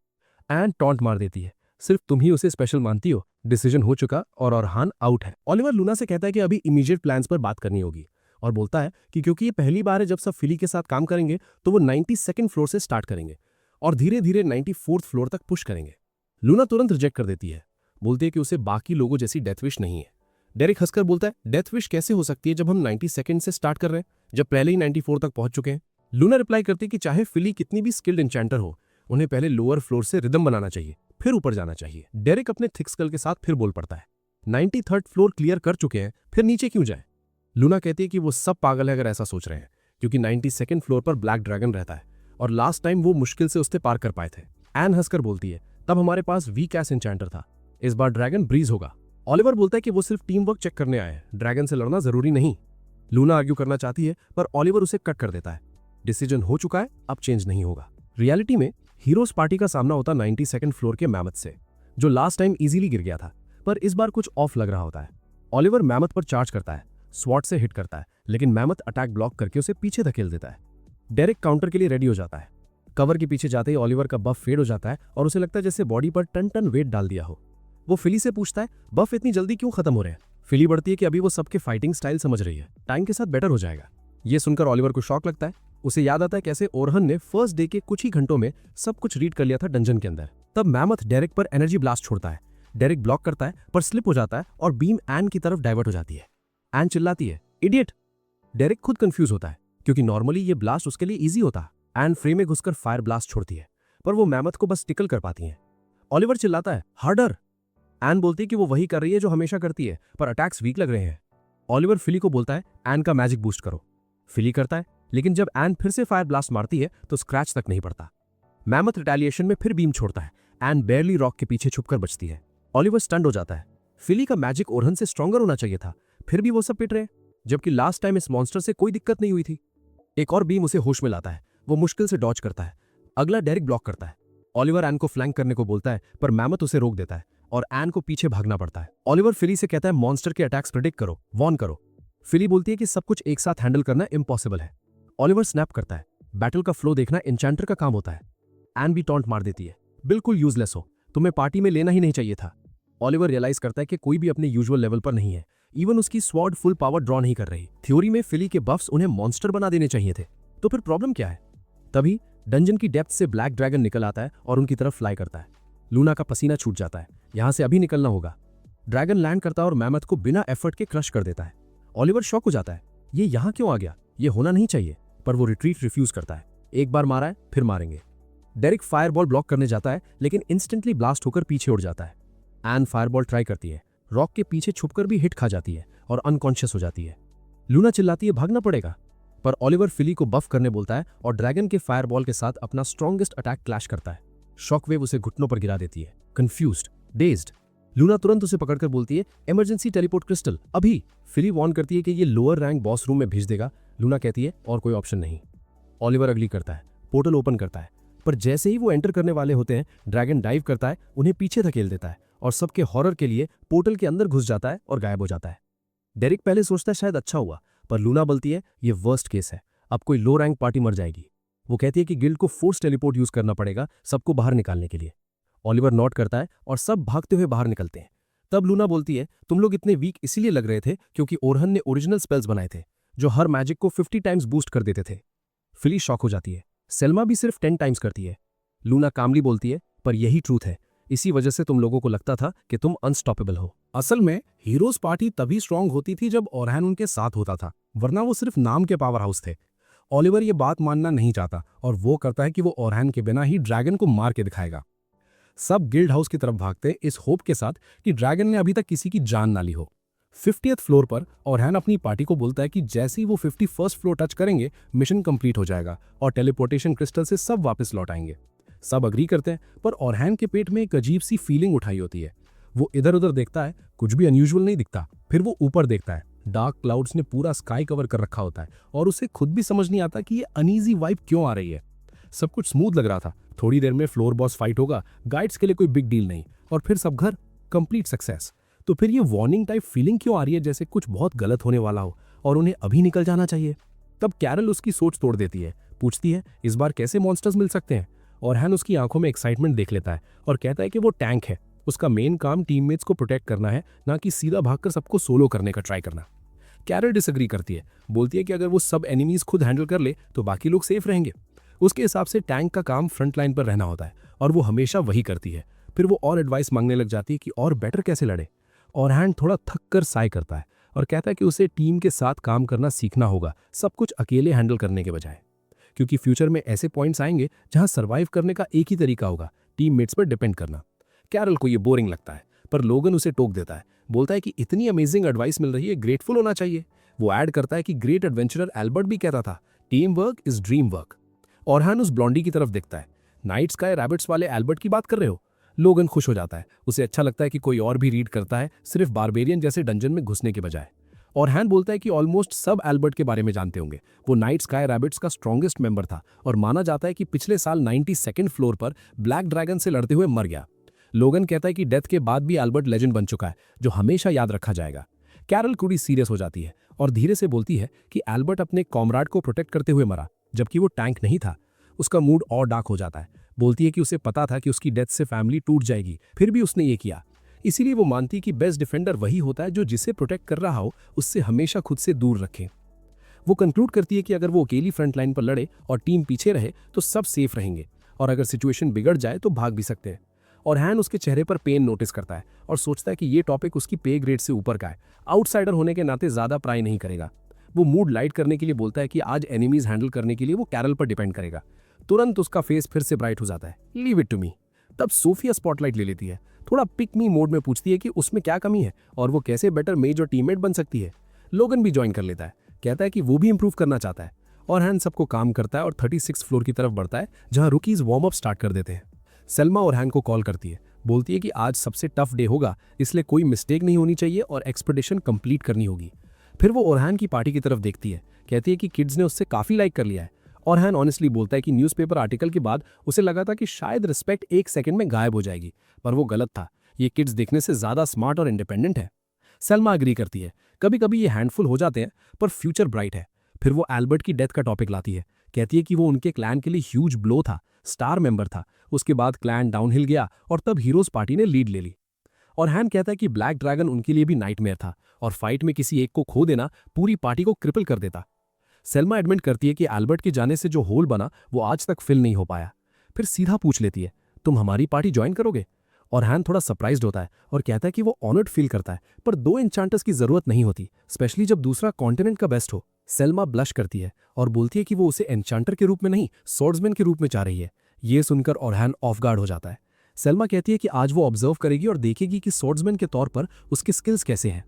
एन टॉन्ट मार देती है, सिर्फ तुम ही उसे स्पेशल मानती हो, डिसीजन हो चुका और ऑरहान आउट है। ऑलिवर लूना से कहता है कि अभी इमीडिएट प्लान्स पर बात करनी होगी और बोलता है कि क्योंकि ये पहली बार है जब सब फिली के साथ काम करेंगे तो वो 92nd फ्लोर से स्टार्ट करेंगे और धीरे धीरे 94th फ्लोर तक पुश करेंगे। लूना तुरंत रिजेक्ट कर देती है, बोलती है कि उसे बाकी लोगों जैसी डेथ विश नहीं है। डेरिक हंसकर बोलता है, डेथ विश कैसे हो सकती है जब हम 92nd से स्टार्ट कर रहे हैं, जब पहले ही 94 तक पहुंच चुके हैं। लूना रिप्लाई करती है कि चाहे फिली कितनी भी स्किल्ड इंचेंटर हो, उन्हें पहले लोअर फ्लोर से रिदम बनाना चाहिए, फिर ऊपर जाना चाहिए। डेरिक अपने थिक स्कल के साथ फिर बोल पड़ता है, 93rd फ्लोर क्लियर कर चुके हैं, फिर नीचे क्यों जाए। लूना कहती है कि वो सब पागल है अगर ऐसा सोच रहे हैं, क्योंकि 92nd फ्लोर पर ब्लैक ड्रैगन रहता है और लास्ट टाइम वो मुश्किल से उससे पार कर पाए थे। एन हंसकर बोलती है, तब हमारे पास वीक एस इंचेंटर था, इस बार ड्रैगन ब्रीज होगा। ऑलिवर बोलता है कि वो सिर्फ टीम वर्क चेक करने आए हैं, ड्रैगन से लड़ना जरूरी नहीं। लूना आर्ग्यू करना चाहती है पर ऑलिवर उसे कट कर देता है। डिसीजन हो चुका है, अब चेंज नहीं होगा। रियलिटी में हीरोज पार्टी का सामना होता 92nd फ्लोर के मैमथ से, जो लास्ट टाइम इजीली गिर गया था, पर इस बार कुछ ऑफ लग रहा होता है। ऑलिवर मैमथ पर चार्ज करता है, स्वॉर्ड से हिट करता है, लेकिन मैमथ अटैक ब्लॉक करके उसे पीछे धकेल देता है। डेरिक काउंटर के लिए रेडी हो जाता है। कवर के पीछे जाते ही ऑलिवर का बफ फेड हो जाता है और उसे लगता है जैसे बॉडी पर टन टन वेट डाल दिया हो। वो फिली से पूछता है बफ इतनी जल्दी क्यों खत्म हो रहे हैं। फिली बढ़ती है कि अभी वो सबके फाइटिंग स्टाइल समझ रही है, टाइम के साथ बेटर हो जाएगा। ये सुनकर ऑलिवर को शॉक लगता है। उसे याद आता है कैसे ओरहन ने फर्स्ट डे के कुछ ही घंटों में सब कुछ रीड कर लिया था डंजन के अंदर। तब मैमथ डेरिक पर एनर्जी ब्लास्ट छोड़ता है। डेरिक ब्लॉक करता है पर स्लिप हो जाता है और बीम एन की तरफ डाइवर्ट हो जाती है। एन चिल्लाती है इडियट। डेरिक खुद कंफ्यूज होता है क्योंकि नॉर्मली ये ब्लास्ट उसके लिए इजी होता। एन फ्रेम में घुसकर फायर ब्लास्ट छोड़ती है पर वो मैमथ को बस टिकल कर पाती है। ऑलिवर चिल्लाता है हार्डर। एन बोलती है कि वो वही कर रही है जो हमेशा करती है, पर अटैक्स वीक लग रहे हैं। ऑलिवर फिली को बोलता है एन का मैजिक बूस्ट करो। फिली करता है, लेकिन जब एन फिर से फायर ब्लास्ट मारती है तो स्क्रैच तक नहीं पड़ता। मैमथ रिटेलिएशन में फिर बीम छोड़ता है। एन बेयरली रॉक के पीछे छुपकर बचती है। ऑलिवर स्टंड हो जाता है। फिली का मैजिक ओरहन से स्ट्रॉन्गर होना चाहिए था, फिर भी वो सब पिट रहे, जबकि लास्ट टाइम इस मॉन्स्टर से कोई दिक्कत नहीं हुई थी। एक और बीम उसे होश में लाता है। वो मुश्किल से डॉज करता है। अगला डेरिक ब्लॉक करता है। ऑलिवर एन को फ्लैंक करने को बोलता है, पर मैमथ उसे रोक देता है और एन को पीछे भागना पड़ता है। ऑलिवर फिली से कहता है मॉन्स्टर के अटैक्स प्रेडिक्ट करो, वॉर्न करो। फिली बोलती है कि सब कुछ एक साथ हैंडल करना इम्पॉसिबल है। ऑलिवर स्नैप करता है, बैटल का फ्लो देखना एन्चेंटर का काम होता है। एन भी टॉन्ट मार देती है, बिल्कुल यूजलेस हो, तुम्हें पार्टी में लेना ही नहीं चाहिए था। ऑलिवर रियलाइज करता है कि कोई भी अपने यूजुअल लेवल पर नहीं है। इवन उसकी स्वॉर्ड फुल पावर ड्रॉ नहीं कर रही। थ्योरी में फिली के बफ्स उन्हें मॉन्स्टर बना देने चाहिए थे, तो फिर प्रॉब्लम क्या है। तभी डंजन की डेप्थ से ब्लैक ड्रैगन निकल आता है और उनकी तरफ फ्लाई करता है। लूना का पसीना छूट जाता है, यहां से अभी निकलना होगा। ड्रैगन लैंड करता है और मैमथ को बिना एफर्ट के क्रश कर देता है। ऑलिवर शॉक हो जाता है, ये यहां क्यों आ गया, ये होना नहीं चाहिए, पर वो रिट्रीट रिफ्यूज करता है। एक बार मारा है, फिर मारेंगे। डेरिक फायरबॉल ब्लॉक करने जाता है, लेकिन इंस्टेंटली ब्लास्ट होकर पीछे उड़ जाता है। एन फायरबॉल ट्राई करती है, रॉक के पीछे छुपकर भी हिट खा जाती है और अनकॉन्शियस हो जाती है। लूना चिल्लाती है भागना पड़ेगा, पर ऑलिवर फिली को बफ करने बोलता है और ड्रैगन के फायरबॉल के साथ अपना स्ट्रॉन्गेस्ट अटैक क्लैश करता है। शॉकवेव उसे घुटनों पर गिरा देती है। कंफ्यूज्ड, डेज्ड, लूना तुरंत उसे पकड़कर बोलती है इमरजेंसी टेलीपोर्ट क्रिस्टल अभी। फिली वार्न करती है कि ये लोअर रैंक बॉस रूम में भेज देगा। लूना कहती है और कोई ऑप्शन नहीं। ऑलिवर अग्री करता है, पोर्टल ओपन करता है, पर जैसे ही वो एंटर करने वाले होते हैं ड्रैगन डाइव करता है, उन्हें पीछे धकेल देता है और सबके हॉरर के लिए पोर्टल के अंदर घुस जाता है और गायब हो जाता है। डेरिक पहले सोचता है शायद अच्छा हुआ, पर लूना बोलती है ये वर्स्ट केस है, अब कोई लो रैंक पार्टी मर जाएगी। वो कहती है कि गिल्ड को फोर्स टेलीपोर्ट यूज करना पड़ेगा सबको बाहर निकालने के लिए। ऑलिवर नोट करता है और सब भागते हुए बाहर निकलते हैं। तब लूना बोलती है तुम लोग इतने वीक इसीलिए लग रहे थे क्योंकि ओरहन ने ओरिजिनल स्पेल्स बनाए थे जो हर मैजिक को 50 टाइम्स बूस्ट कर देते थे। फिली शॉक हो जाती है, सेल्मा भी सिर्फ 10 टाइम्स करती है। लूना कामली बोलती है पर यही ट्रूथ है, इसी वजह से तुम लोगों को लगता था कि तुम अनस्टॉपेबल हो। असल में हीरोज पार्टी तभी स्ट्रांग होती थी जब ओरहन उनके साथ होता था, वरना वो सिर्फ नाम के पावर हाउस थे। ऑलिवर ये बात मानना नहीं चाहता और वो करता है कि वो ओरहन के बिना ही ड्रैगन को मार के दिखाएगा। सब गिल्ड हाउस की तरफ भागते इस होप के साथ कि ड्रैगन ने अभी तक किसी की जान ना ली हो। 50th फ्लोर पर ओरहन अपनी पार्टी को बोलता है कि जैसे ही वो 51st फ्लोर टच करेंगे मिशन कंप्लीट हो जाएगा और टेलीपोर्टेशन क्रिस्टल से सब वापस लौट आएंगे। सब अग्री करते हैं, पर ओरहन के पेट में एक अजीब सी फीलिंग उठाई होती है। वो इधर उधर देखता है, कुछ भी अनयूजुअल नहीं दिखता। फिर वो ऊपर देखता है, डार्क क्लाउड्स ने पूरा स्काई कवर कर रखा होता है और उसे खुद भी समझ नहीं आता कि ये अनईजी वाइब क्यों आ रही है। सब कुछ स्मूथ लग रहा था, थोड़ी देर में फ्लोर बॉस फाइट होगा, गाइड्स के लिए कोई बिग डील नहीं, और फिर सब घर कंप्लीट सक्सेस। तो फिर ये वार्निंग टाइप फीलिंग क्यों आ रही है, जैसे कुछ बहुत गलत होने वाला हो और उन्हें अभी निकल जाना चाहिए। तब कैरल उसकी सोच तोड़ देती है, पूछती है इस बार कैसे मॉन्स्टर्स मिल सकते हैं। ओरहन उसकी आंखों में एक्साइटमेंट देख लेता है और कहता है कि वो टैंक है, उसका मेन काम टीममेट्स को प्रोटेक्ट करना है, ना कि सीधा भागकर सबको सोलो करने का ट्राई करना। कैरल डिसएग्री करती है, बोलती है कि अगर वो सब एनिमीज खुद हैंडल कर ले तो बाकी लोग सेफ रहेंगे। उसके हिसाब से टैंक का काम फ्रंट लाइन पर रहना होता है और वो हमेशा वही करती है। फिर वो और एडवाइस मांगने लग जाती है कि और बेटर कैसे लड़े। ओरहन थोड़ा थक कर साय करता है और कहता है कि उसे टीम के साथ काम करना सीखना होगा, सब कुछ अकेले हैंडल करने के बजाय, क्योंकि फ्यूचर में ऐसे पॉइंट्स आएंगे जहां सर्वाइव करने का एक ही तरीका होगा, टीममेट्स पर डिपेंड करना। कैरल को ये बोरिंग लगता है, पर लोगन उसे टोक देता है, बोलता है कि इतनी अमेजिंग एडवाइस मिल रही है, ग्रेटफुल होना चाहिए। वो ऐड करता है कि ग्रेट एडवेंचरर एल्बर्ट भी कहता था teamwork is dream work. Orhun उस ब्लॉन्डी की तरफ देखता है, नाइट स्काई रैबिट्स वाले एल्बर्ट की बात कर रहे हो। लोगन खुश हो जाता है, उसे अच्छा लगता है कि कोई और भी रीड करता है, सिर्फ बारबेरियन जैसे डंजन में घुसने के बजाय। ऑरहैन बोलता है कि ऑलमोस्ट सब एल्बर्ट के बारे में जानते होंगे। वो नाइट स्काई रैबिट्स का स्ट्रॉन्गेस्ट मेंबर था और माना जाता है कि पिछले साल 92nd फ्लोर पर ब्लैक ड्रैगन से लड़ते हुए मर गया। लोगन कहता है कि डेथ के बाद भी एल्बर्ट लेजेंड बन चुका है, जो हमेशा याद रखा जाएगा। कैरल थोड़ी सीरियस हो जाती है और धीरे से बोलती है कि एल्बर्ट अपने कॉमराड को प्रोटेक्ट करते हुए मरा, जबकि वो टैंक नहीं था। उसका मूड और डार्क हो जाता है। बोलती है कि उसे पता था कि उसकी डेथ से फैमिली टूट जाएगी, फिर भी उसने ये किया। इसीलिए वो मानती है कि बेस्ट डिफेंडर वही होता है जो जिसे प्रोटेक्ट कर रहा हो उससे हमेशा खुद से दूर रखे। वो कंक्लूड करती है कि अगर वो अकेली फ्रंट लाइन पर लड़े और टीम पीछे रहे तो सब सेफ रहेंगे, और अगर सिचुएशन बिगड़ जाए तो भाग भी सकते हैं। और हैन उसके चेहरे पर पेन नोटिस करता है और सोचता है कि ये टॉपिक उसकी पे ग्रेड से ऊपर का है। आउटसाइडर होने के नाते ज्यादा प्राय नहीं करेगा। वो मूड लाइट करने के लिए बोलता है कि आज एनिमीज हैंडल करने के लिए वो कैरल पर डिपेंड करेगा। तुरंत उसका फेस फिर से ब्राइट हो जाता है। Leave it to me. तब सोफिया स्पॉटलाइट ले लेती है, थोड़ा पिक मी मोड में पूछती है कि उसमें क्या कमी है और वो कैसे बेटर मेज और टीममेट बन सकती है। लोगन भी ज्वाइन कर लेता है, कहता है कि वो भी इंप्रूव करना चाहता है। और हैन सबको काम करता है और 36 फ्लोर की तरफ बढ़ता है, जहां रुकीज वार्म अप स्टार्ट कर देते हैं। सेल्मा और हैन को कॉल करती है, बोलती है कि आज सबसे टफ डे होगा, इसलिए कोई मिस्टेक नहीं होनी चाहिए और एक्सपेडिशन कंप्लीट करनी होगी। फिर वो ओरहान की पार्टी की तरफ देखती है, कहती है कि किड्स ने उससे काफी लाइक कर लिया है। ओरहान ऑनेस्टली बोलता है कि न्यूज़पेपर आर्टिकल के बाद उसे लगा था कि शायद रिस्पेक्ट 1 सेकंड में गायब हो जाएगी, पर वो गलत था। ये किड्स दिखने से ज्यादा स्मार्ट और इंडिपेंडेंट है। सेल्मा अग्री करती है, कभी कभी ये हैंडफुल हो जाते हैं पर फ्यूचर ब्राइट है। फिर वो एल्बर्ट की डेथ का टॉपिक लाती है, कहती है कि वो उनके क्लैन के लिए ह्यूज ब्लो था, स्टार मेंबर था। उसके बाद क्लैन डाउनहिल गया और तब हीरोज पार्टी ने लीड ले ली। और हैन कहता है कि ब्लैक ड्रैगन उनके लिए भी नाइटमेयर था और फाइट में किसी एक को खो देना पूरी पार्टी को क्रिपल कर देता। सेल्मा एडमिट करती है कि एल्बर्ट के जाने से जो होल बना वो आज तक फिल नहीं हो पाया। फिर सीधा पूछ लेती है, तुम हमारी पार्टी ज्वाइन करोगे? और हैन थोड़ा सरप्राइज्ड होता है और कहता है कि वो ऑनर्ड फील करता है, पर 2 एन्चांटर्स की जरूरत नहीं होती, स्पेशली जब दूसरा कॉन्टिनेंट का बेस्ट हो। सेल्मा ब्लश करती है और बोलती है कि वो उसे एन्चांटर के रूप में नहीं, स्वॉर्ड्समैन के रूप में चाह रही है। ये सुनकर ओरहान ऑफ गार्ड हो जाता है। सेल्मा कहती है कि आज वो ऑब्जर्व करेगी और देखेगी कि स्वॉर्ड्समैन के तौर पर उसके स्किल्स कैसे हैं।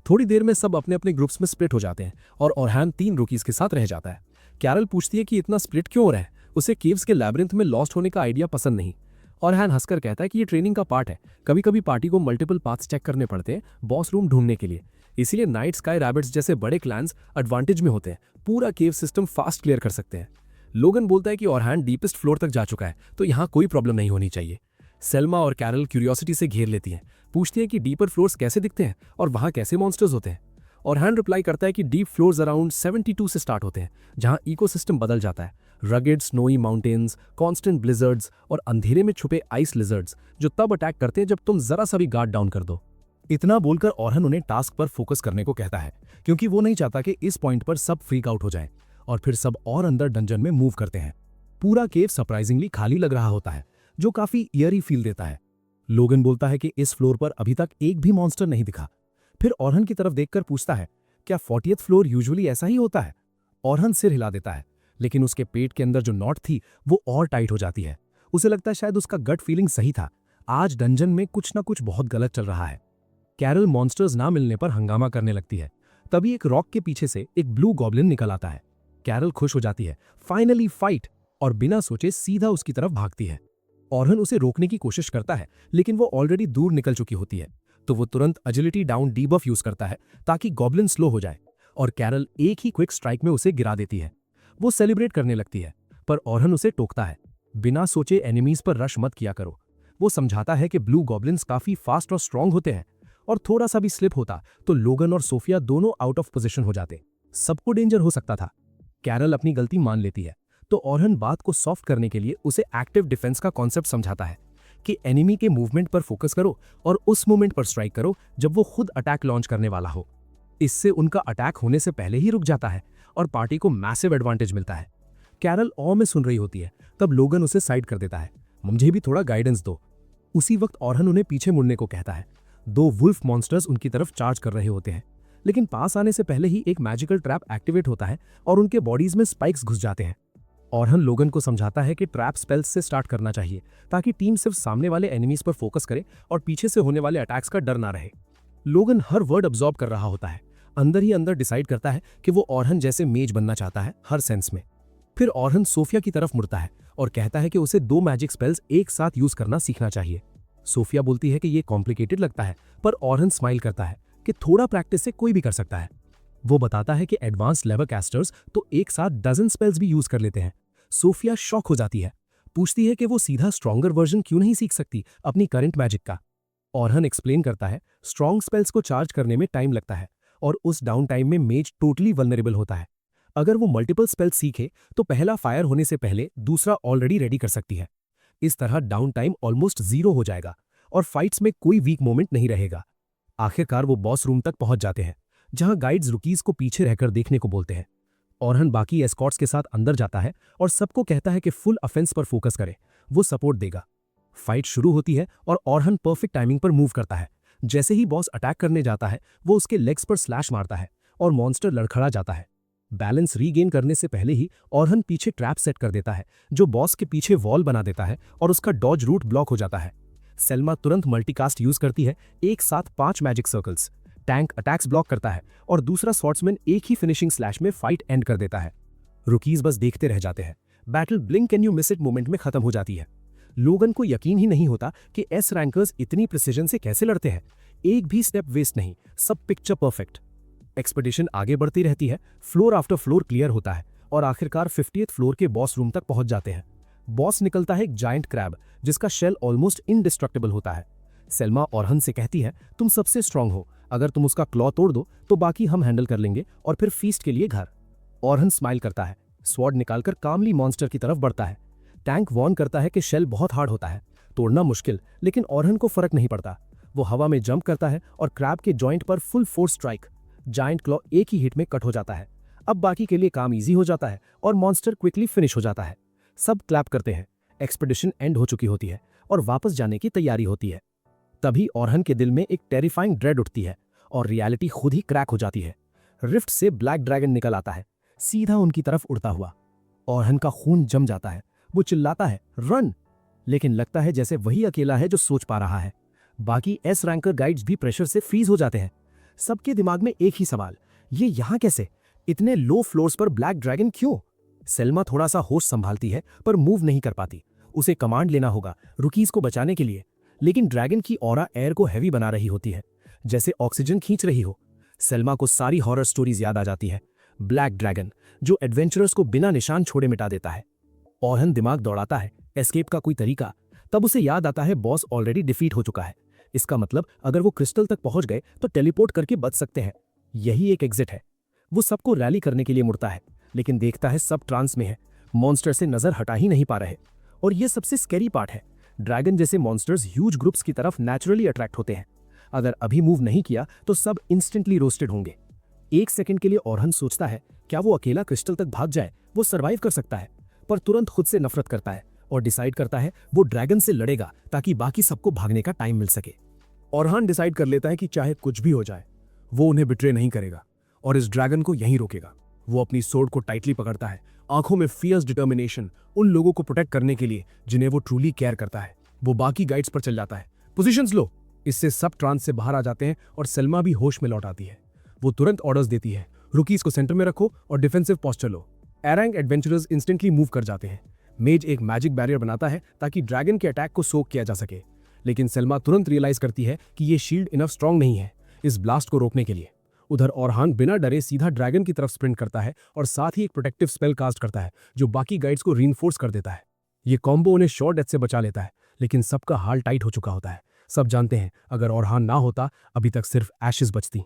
थोड़ी देर में सब अपने अपने ग्रुप्स में स्प्लिट हो जाते हैं और ओरहान 3 रुकीज के साथ रह जाता है। कैरल पूछती है कि इतना स्प्लिट क्यों हो रहा है, उसे केव्स के लैबिरिंथ में लॉस्ट होने का आइडिया पसंद नहीं। ओरहान हंसकर कहता है कि ये ट्रेनिंग का पार्ट है, कभी कभी पार्टी को मल्टीपल पाथ्स चेक करने पड़ते हैं बॉस रूम ढूंढने के लिए, इसीलिए नाइट स्काई रैबिट्स जैसे बड़े क्लैंस एडवांटेज में होते हैं, पूरा केव सिस्टम फास्ट क्लियर कर सकते हैं। लोगन बोलता है कि ओरहान डीपेस्ट फ्लोर तक जा चुका है तो यहाँ कोई प्रॉब्लम नहीं होनी चाहिए। सेल्मा और कैरल क्यूरियोसिटी से घेर लेती हैं, पूछती है कि डीपर फ्लोर्स कैसे दिखते हैं और वहाँ कैसे मॉन्स्टर्स होते हैं। ओरहान रिप्लाई करता है कि डीप फ्लोर्स अराउंड 72 से स्टार्ट होते हैं, जहाँ इकोसिस्टम बदल जाता है। रगेड स्नोई माउंटेन्स, कॉन्स्टेंट ब्लिजर्ड्स और अंधेरे में छुपे आइस लिजर्ड्स जो तब अटैक करते हैं जब तुम जरा सा भी गार्ड डाउन कर दो। इतना बोलकर ओरहान उन्हें टास्क पर फोकस करने को कहता है, क्योंकि वो नहीं चाहता कि इस पॉइंट पर सब फ्रीक आउट हो जाएं, और फिर सब और अंदर डंजन में मूव करते हैं। पूरा केव सरप्राइजिंगली खाली लग रहा होता है, जो काफी ईयरी फील देता है। लोगन बोलता है कि इस फ्लोर पर अभी तक एक भी मॉन्स्टर नहीं दिखा। फिर ओरहान की तरफ देखकर पूछता है, क्या 40th फ्लोर यूजुअली ऐसा ही होता है? ओरहान सिर हिला देता है, लेकिन उसके पेट के अंदर जो नॉट थी वो और टाइट हो जाती है। उसे लगता है शायद उसका गट फीलिंग सही था, आज डंजन में कुछ ना कुछ बहुत गलत चल रहा है। कैरल मॉन्स्टर्स ना मिलने पर हंगामा करने लगती है। तभी एक रॉक के पीछे से एक ब्लू गॉब्लिन निकल आता है। कैरल खुश हो जाती है, फाइनली फाइट, और बिना सोचे सीधा उसकी तरफ भागती है। ओरहान उसे रोकने की कोशिश करता है, लेकिन वो ऑलरेडी दूर निकल चुकी होती है, तो वो तुरंत एजिलिटी डाउन डीबफ यूज करता है ताकि गॉब्लिन स्लो हो जाए, और कैरल एक ही क्विक स्ट्राइक में उसे गिरा देती है। वो सेलिब्रेट करने लगती है, पर ओरहान उसे टोकता है, बिना सोचे एनिमीज पर रश मत किया करो। वो समझाता है कि ब्लू गॉब्लिन्स काफी फास्ट और स्ट्रांग होते हैं, और थोड़ा सा भी स्लिप होता तो लोगन और सोफिया दोनों आउट ऑफ पोजीशन हो जाते, सबको डेंजर हो सकता था। कैरल अपनी गलती मान लेती है, तो ओरहान बात को सॉफ्ट करने के लिए उसे एक्टिव डिफेंस का कॉन्सेप्ट समझाता है कि एनिमी के मूवमेंट पर फोकस करो और उस मोमेंट पर स्ट्राइक करो जब वो खुद अटैक लॉन्च करने वाला हो। इससे उनका अटैक होने से पहले ही रुक जाता है और पार्टी को मैसिव एडवांटेज मिलता है। कैरल ऑ में सुन रही होती है, तब लोगन उसे साइड कर देता है, मुझे भी थोड़ा गाइडेंस दो। उसी वक्त ओरहान उन्हें पीछे मुड़ने को कहता है। 2 वुल्फ मॉन्स्टर्स उनकी तरफ चार्ज कर रहे होते हैं, लेकिन पास आने से पहले ही एक मैजिकल ट्रैप एक्टिवेट होता है और उनके बॉडीज में स्पाइक्स घुस जाते हैं। ओरहान लोगन को समझाता है कि ट्रैप स्पेल्स से स्टार्ट करना चाहिए ताकि टीम सिर्फ सामने वाले एनिमीज पर फोकस करे और पीछे से होने वाले अटैक्स का डर ना रहे। लोगन हर वर्ड अब्सॉर्ब कर रहा होता है, अंदर ही अंदर डिसाइड करता है कि वो ओरहान जैसे मेज बनना चाहता है हर सेंस में। फिर ओरहान सोफिया की तरफ मुड़ता है और कहता है कि उसे 2 मैजिक स्पेल्स एक साथ यूज करना सीखना चाहिए। सोफिया बोलती है कि ये कॉम्प्लिकेटेड लगता है, पर ऑरहन स्माइल करता है कि थोड़ा प्रैक्टिस से कोई भी कर सकता है। वो बताता है कि एडवांस लेवर कैस्टर्स तो एक साथ डजन स्पेल्स भी यूज कर लेते हैं। सोफिया शॉक हो जाती है, पूछती है कि वो सीधा स्ट्रॉन्गर वर्जन क्यों नहीं सीख सकती अपनी करंट मैजिक का। ऑरहन एक्सप्लेन करता है स्ट्रॉन्ग स्पेल्स को चार्ज करने में टाइम लगता है और उस डाउन टाइम में मेज टोटली वल्नरेबल होता है। अगर वो मल्टीपल स्पेल्स सीखे तो पहला फायर होने से पहले दूसरा ऑलरेडी रेडी कर सकती है। इस तरह डाउन टाइम ऑलमोस्ट 0 हो जाएगा और फाइट्स में कोई वीक मोमेंट नहीं रहेगा। आखिरकार वो बॉस रूम तक पहुंच जाते हैं, जहां गाइड्स रुकीज को पीछे रहकर देखने को बोलते हैं। ऑरहन बाकी एस्कॉर्ट्स के साथ अंदर जाता है और सबको कहता है कि फुल ऑफेंस पर फोकस करे, वो सपोर्ट देगा। फाइट शुरू होती है और ऑरहन परफेक्ट टाइमिंग पर मूव करता है। जैसे ही बॉस अटैक करने जाता है, वो उसके लेग्स पर स्लैश मारता है और मॉन्स्टर लड़खड़ा जाता है। बैलेंस रीगेन करने से पहले ही ऑरहन पीछे ट्रैप सेट कर देता है, जो बॉस के पीछे वॉल बना देता है और उसका डॉज रूट ब्लॉक हो जाता है। सेल्मा तुरंत मल्टीकास्ट यूज करती है, एक साथ 5 magic circles. Tank attacks block करता है और दूसरा स्वॉर्ड्समैन एक ही फिनिशिंग स्लैश में फाइट एंड कर देता है। रुकीज बस देखते रह जाते हैं। Battle blink can you miss it moment में खत्म हो जाती है। लोगन को यकीन ही नहीं होता कि एस रैंकर्स इतनी प्रिसिजन से कैसे लड़ते हैं। एक भी स्टेप वेस्ट नहीं, सब पिक्चर परफेक्ट। एक्सपेडिशन आगे बढ़ती रहती है, फ्लोर आफ्टर फ्लोर क्लियर होता है और आखिरकार 50th फ्लोर के बॉस रूम तक पहुंच जाते हैं। बॉस निकलता है एक जायंट क्रैब, जिसका शेल ऑलमोस्ट इनडिस्ट्रक्टेबल होता है। सेल्मा ऑरहन से कहती है, तुम सबसे स्ट्रांग हो, अगर तुम उसका क्लॉ तोड़ दो तो बाकी हम हैंडल कर लेंगे और फिर फीस्ट के लिए घर। ऑरहन स्माइल करता है, स्वॉर्ड निकालकर कामली मॉन्स्टर की तरफ बढ़ता है। टैंक वॉर्न करता है कि शेल बहुत हार्ड होता है, तोड़ना मुश्किल, लेकिन ऑरहन को फर्क नहीं पड़ता। वो हवा में जंप करता है और क्रैब के जॉइंट पर full force strike. Giant claw एक ही हिट में कट हो जाता है। अब बाकी के लिए काम इजी हो जाता है और मॉन्स्टर क्विकली फिनिश हो जाता है। सब क्लैप करते हैं। एक्सपेडिशन एंड हो चुकी होती है और वापस जाने की तैयारी होती है। तभी ऑरहन के दिल में एक टेरिफाइंग ड्रेड उठती है और रियलिटी खुद ही क्रैक हो जाती है। रिफ्ट से ब्लैक ड्रैगन निकल आता है, सीधा उनकी तरफ उड़ता हुआ। ऑरहन का खून जम जाता है, वो चिल्लाता है रन, लेकिन लगता है जैसे वही अकेला है जो सोच पा रहा है। बाकी एस रैंकर गाइड्स भी प्रेशर से फ्रीज हो जाते हैं। सबके दिमाग में एक ही सवाल, ये यहां कैसे? इतने लो फ्लोर्स पर ब्लैक ड्रैगन क्यों? सेल्मा थोड़ा सा होश संभालती है पर मूव नहीं कर पाती। उसे कमांड लेना होगा रुकीज को बचाने के लिए, लेकिन ड्रैगन की ऑरा एयर को हैवी बना रही होती है, जैसे ऑक्सीजन खींच रही हो। सेल्मा को सारी हॉरर स्टोरीज याद आ जाती है। ब्लैक ड्रैगन जो एडवेंचरर्स को बिना निशान छोड़े मिटा देता है। ऑरहन दिमाग दौड़ाता है एस्केप का कोई तरीका, तब उसे याद आता है बॉस ऑलरेडी डिफीट हो चुका है। इसका मतलब अगर वो क्रिस्टल तक पहुंच गए तो टेलीपोर्ट करके बच सकते हैं। यही एक एग्जिट है। वो सबको रैली करने के लिए मुड़ता है, लेकिन देखता है सब ट्रांस में है, मॉन्स्टर से नजर हटा ही नहीं पा रहे। और ये सबसे स्कैरी पार्ट है, ड्रैगन जैसे मॉन्स्टर्स ह्यूज ग्रुप्स की तरफ नेचुरली अट्रैक्ट होते हैं। अगर अभी मूव नहीं किया तो सब इंस्टेंटली रोस्टेड होंगे। एक सेकंड के लिए ऑरहन सोचता है क्या वो अकेला क्रिस्टल तक भाग जाए, वो सर्वाइव कर सकता है, पर तुरंत खुद से नफरत करता है और डिसाइड करता है वो ड्रैगन से लड़ेगा ताकि बाकी सबको भागने का टाइम मिल सके। ऑरहन डिसाइड कर लेता है कि चाहे कुछ भी हो जाए, वो उन्हें बिट्रे नहीं करेगा और इस ड्रैगन को यहीं रोकेगा। वो अपनी सोर्ड को टाइटली पकड़ता है, आंखों में फियर्स डिटर्मिनेशन, उन लोगों को प्रोटेक्ट करने के लिए जिन्हें वो ट्रूली केयर करता है। वो बाकी गाइड्स पर चल जाता है, पोजीशंस लो। इससे सब ट्रांस से बाहर आ जाते हैं और सेल्मा भी होश में लौट आती है। वो तुरंत ऑर्डर्स देती है, रुकीज को सेंटर में रखो और डिफेंसिव पोस्चर लो। एरैंक एडवेंचरर्स इंस्टेंटली मूव कर जाते हैं। मेज एक मैजिक बैरियर बनाता है ताकि ड्रैगन के अटैक को सोक किया जा सके, लेकिन सेल्मा तुरंत रियलाइज करती है कि ये शील्ड इनफ स्ट्रांग नहीं है इस ब्लास्ट को रोकने के लिए। उधर ऑरहन बिना डरे सीधा ड्रैगन की तरफ स्प्रिंट करता है और साथ ही एक प्रोटेक्टिव स्पेल कास्ट करता है जो बाकी गाइड्स को रीइंफोर्स कर देता है। ये कॉम्बो उन्हें शॉर्ट डेथ से बचा लेता है, लेकिन सबका हाल टाइट हो चुका होता है। सब जानते हैं अगर ऑरहन ना होता अभी तक सिर्फ एशेस बचती।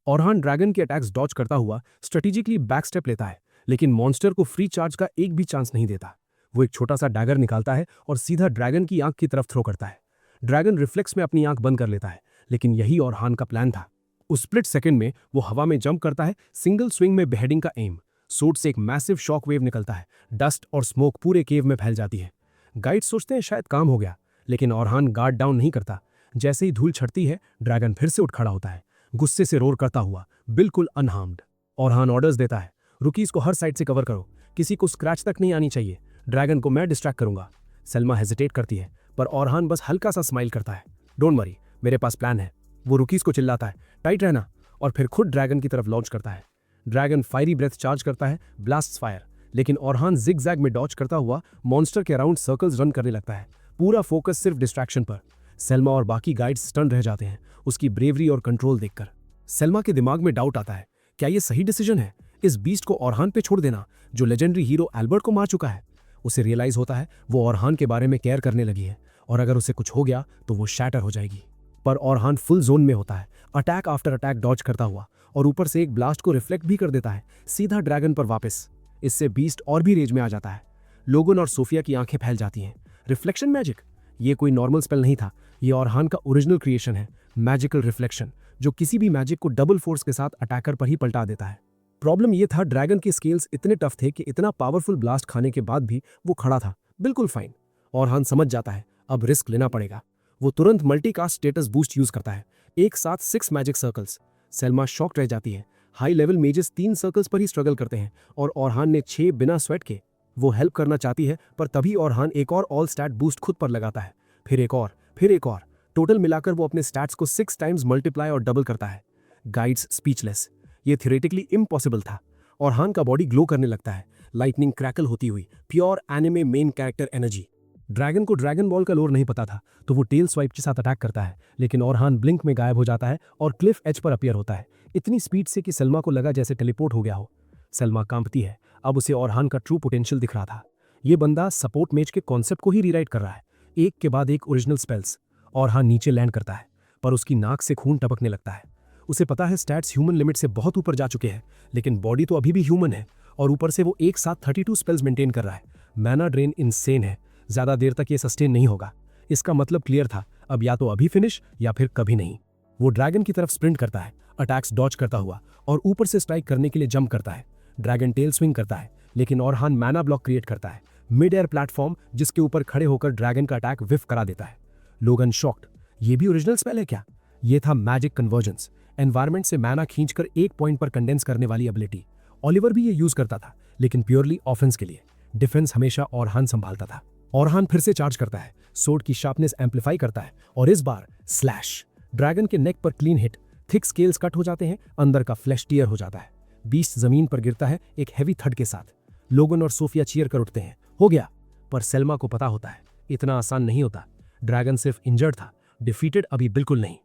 ऑरहन ड्रैगन के अटैक्स डॉज करता हुआ स्ट्रेटेजिकली बैक स्टेप लेता है, लेकिन मॉन्स्टर को फ्री चार्ज का एक भी चांस नहीं देता। वो एक छोटा सा डैगर निकालता है और सीधा ड्रैगन की आंख की तरफ थ्रो करता है। ड्रैगन रिफ्लेक्स में अपनी आंख बंद कर लेता है, लेकिन यही ऑरहन का प्लान था। उस स्प्लिट सेकंड में वो हवा में जंप करता है, सिंगल स्विंग में बेहेडिंग का एम। सूट से एक मैसिव शॉक वेव निकलता है, डस्ट और स्मोक पूरे केव में फैल जाती है। गाइड सोचते हैं शायद काम हो गया, लेकिन ऑरहन गार्ड डाउन नहीं करता। जैसे ही धूल छटती है, ड्रैगन फिर से उठ खड़ा होता है, गुस्से से रोर करता हुआ, बिल्कुल अनहार्म्ड। ऑरहन ऑर्डर्स देता है, रुकीज को हर साइड से कवर करो, किसी को स्क्रैच तक नहीं आनी चाहिए, ड्रैगन को मैं डिस्ट्रैक्ट करूंगा। सेल्मा हेजिटेट करती है, पर ऑरहन बस हल्का सा स्माइल करता है, डोंट वरी, मेरे पास प्लान है। वो रुकीज को चिल्लाता है, टाइट रहना, और फिर खुद ड्रैगन की तरफ लॉन्च करता है। ड्रैगन फायरी ब्रेथ चार्ज करता है, ब्लास्ट फायर, लेकिन ऑरहन जिग-जैग में डॉज करता हुआ मॉन्स्टर के अराउंड सर्कल्स रन करने लगता है, पूरा फोकस सिर्फ डिस्ट्रैक्शन पर। सेल्मा और बाकी गाइड्स स्टन रह जाते हैं उसकी ब्रेवरी और कंट्रोल देखकर। सेल्मा के दिमाग में डाउट आता है, क्या ये सही डिसीजन है इस बीस्ट को ओरहान पे छोड़ देना जो लेजेंडरी हीरो एल्बर्ट को मार चुका है। उसे रियलाइज होता है वो ओरहान के बारे में केयर करने लगी है और अगर उसे कुछ हो गया तो वो शैटर हो जाएगी। पर ओरहान फुल जोन में होता है, अटैक आफ्टर अटैक डॉज करता हुआ, और ऊपर से एक ब्लास्ट को रिफ्लेक्ट भी कर देता है सीधा ड्रैगन पर वापस। इससे बीस्ट और भी रेज में आ जाता है। लोगन और सोफिया की आंखें फैल जाती हैं। रिफ्लेक्शन मैजिक, ये कोई नॉर्मल स्पेल नहीं था, ये ओरहान का ओरिजिनल क्रिएशन है, मैजिकल रिफ्लेक्शन, जो किसी भी मैजिक को डबल फोर्स के साथ अटैकर पर ही पलटा देता है। प्रॉब्लम ये था ड्रैगन के स्केल्स इतने टफ थे कि इतना पावरफुल ब्लास्ट खाने के बाद भी वो खड़ा था, बिल्कुल फाइन। ओरहान समझ जाता है अब रिस्क लेना पड़ेगा। वो तुरंत मल्टीकास्ट स्टेटस बूस्ट यूज करता है, एक साथ 6 मैजिक सर्कल्स। सेल्मा शॉक्ड रह जाती है। हाई लेवल मेजेस 3 सर्कल्स पर ही स्ट्रगल करते हैं और ओरहान ने 6 बिना स्वेट के। वो हेल्प करना चाहती है पर तभी ओरहान एक और ऑल स्टैट बूस्ट खुद पर लगाता है, फिर एक और, फिर एक और। टोटल मिलाकर वो अपने स्टैट्स को 6 टाइम्स मल्टीप्लाई और डबल करता है। गाइड्स स्पीचलेस, ये थियोरेटिकली इम्पॉसिबल था। ओरहान का बॉडी ग्लो करने लगता है, लाइटनिंग क्रैकल होती हुई, pure anime main character energy. Dragon को ड्रैगन बॉल का लोर नहीं पता था तो वो टेल स्वाइप के साथ अटैक करता है, लेकिन ओरहान ब्लिंक में गायब हो जाता है और क्लिफ एज पर अपीयर होता है इतनी स्पीड से कि सेल्मा को लगा जैसे टेलीपोर्ट हो गया हो। सेल्मा कांपती है, अब उसे ओरहान का ट्रू पोटेंशियल दिख रहा था। ये बंदा सपोर्ट मेज के कॉन्सेप्ट को ही रीराइट कर रहा है, एक के बाद एक ओरिजिनल स्पेल्स। ओरहान नीचे लैंड करता है पर उसकी नाक से खून टपकने लगता है। उसे पता है स्टैट्स ह्यूमन लिमिट से बहुत ऊपर जा चुके हैं, लेकिन बॉडी तो अभी भी ह्यूमन है और ऊपर से वो एक साथ 32 स्पेल्स मेंटेन कर रहा है। मैना ड्रेन इनसेन है, ज्यादा देर तक ये सस्टेन नहीं होगा। इसका मतलब क्लियर था, अब या तो अभी फिनिश या फिर कभी नहीं। वो ड्रैगन की तरफ स्प्रिंट करता है, अटैक्स डॉज करता हुआ, और ऊपर से स्ट्राइक करने के लिए जंप करता है। ड्रैगन टेल स्विंग करता है, लेकिन ओरहान मैना ब्लॉक क्रिएट करता है, मिड एयर प्लेटफॉर्म, जिसके ऊपर खड़े होकर ड्रैगन का अटैक विफ करा देता है। लोगन शॉक्ड, ये भी ओरिजिनल स्पेल है क्या? ये था मैजिक कन्वर्जेंस, एनवायरमेंट से मैना खींचकर एक पॉइंट पर कंडेंस करने वाली एबिलिटी। ओलिवर भी ये यूज करता था, लेकिन प्योरली ऑफेंस के लिए। डिफेंस हमेशा ओरहान संभालता था। ओरहान फिर से चार्ज करता है, सोर्ड की शार्पनेस एम्पलीफाई करता है और इस बार स्लैश। ड्रैगन के नेक पर clean hit, thick scales cut हो जाते हैं, अंदर का फ्लैश टीयर हो जाता है। बीस्ट जमीन पर गिरता है एक हैवी थड के साथ। लोगन और सोफिया चीयर कर उठते हैं, हो गया। पर सेल्मा को पता होता है इतना आसान नहीं होता। ड्रैगन सिर्फ इंजर्ड था, डिफीटेड अभी बिल्कुल नहीं।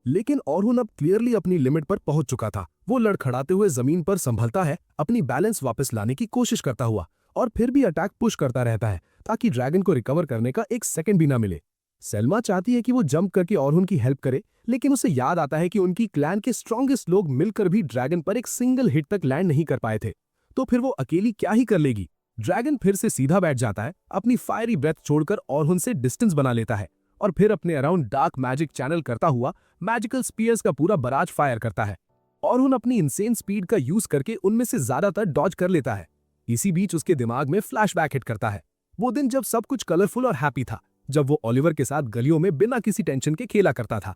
लेकिन ओरहुन अब क्लियरली अपनी लिमिट पर पहुंच चुका था। वो लड़खड़ाते हुए जमीन पर संभलता है, अपनी बैलेंस वापस लाने की कोशिश करता हुआ, और फिर भी अटैक पुश करता रहता है ताकि ड्रैगन को रिकवर करने का एक सेकंड भी ना मिले। सेल्मा चाहती है कि वो जंप करके ओरहुन की हेल्प करे, लेकिन उसे याद आता है कि उनकी क्लैन के स्ट्रॉन्गेस्ट लोग मिलकर भी ड्रैगन पर एक सिंगल हिट तक लैंड नहीं कर पाए थे, तो फिर वो अकेली क्या ही कर लेगी। ड्रैगन फिर से सीधा बैठ जाता है, अपनी फायरी ब्रेथ छोड़कर ओरहुन से डिस्टेंस बना लेता है और फिर अपने अराउंड डार्क मैजिक चैनल करता हुआ मैजिकल स्पीयर्स का पूरा बराज फायर करता है। ओरहुन अपनी इंसेन स्पीड का यूज करके उनमें से ज्यादातर डॉज कर लेता है। इसी बीच उसके दिमाग में फ्लैशबैक हिट करता है, वो दिन जब सब कुछ कलरफुल और हैप्पी था, जब वो ओलिवर के साथ गलियों में बिना किसी टेंशन के खेला करता था।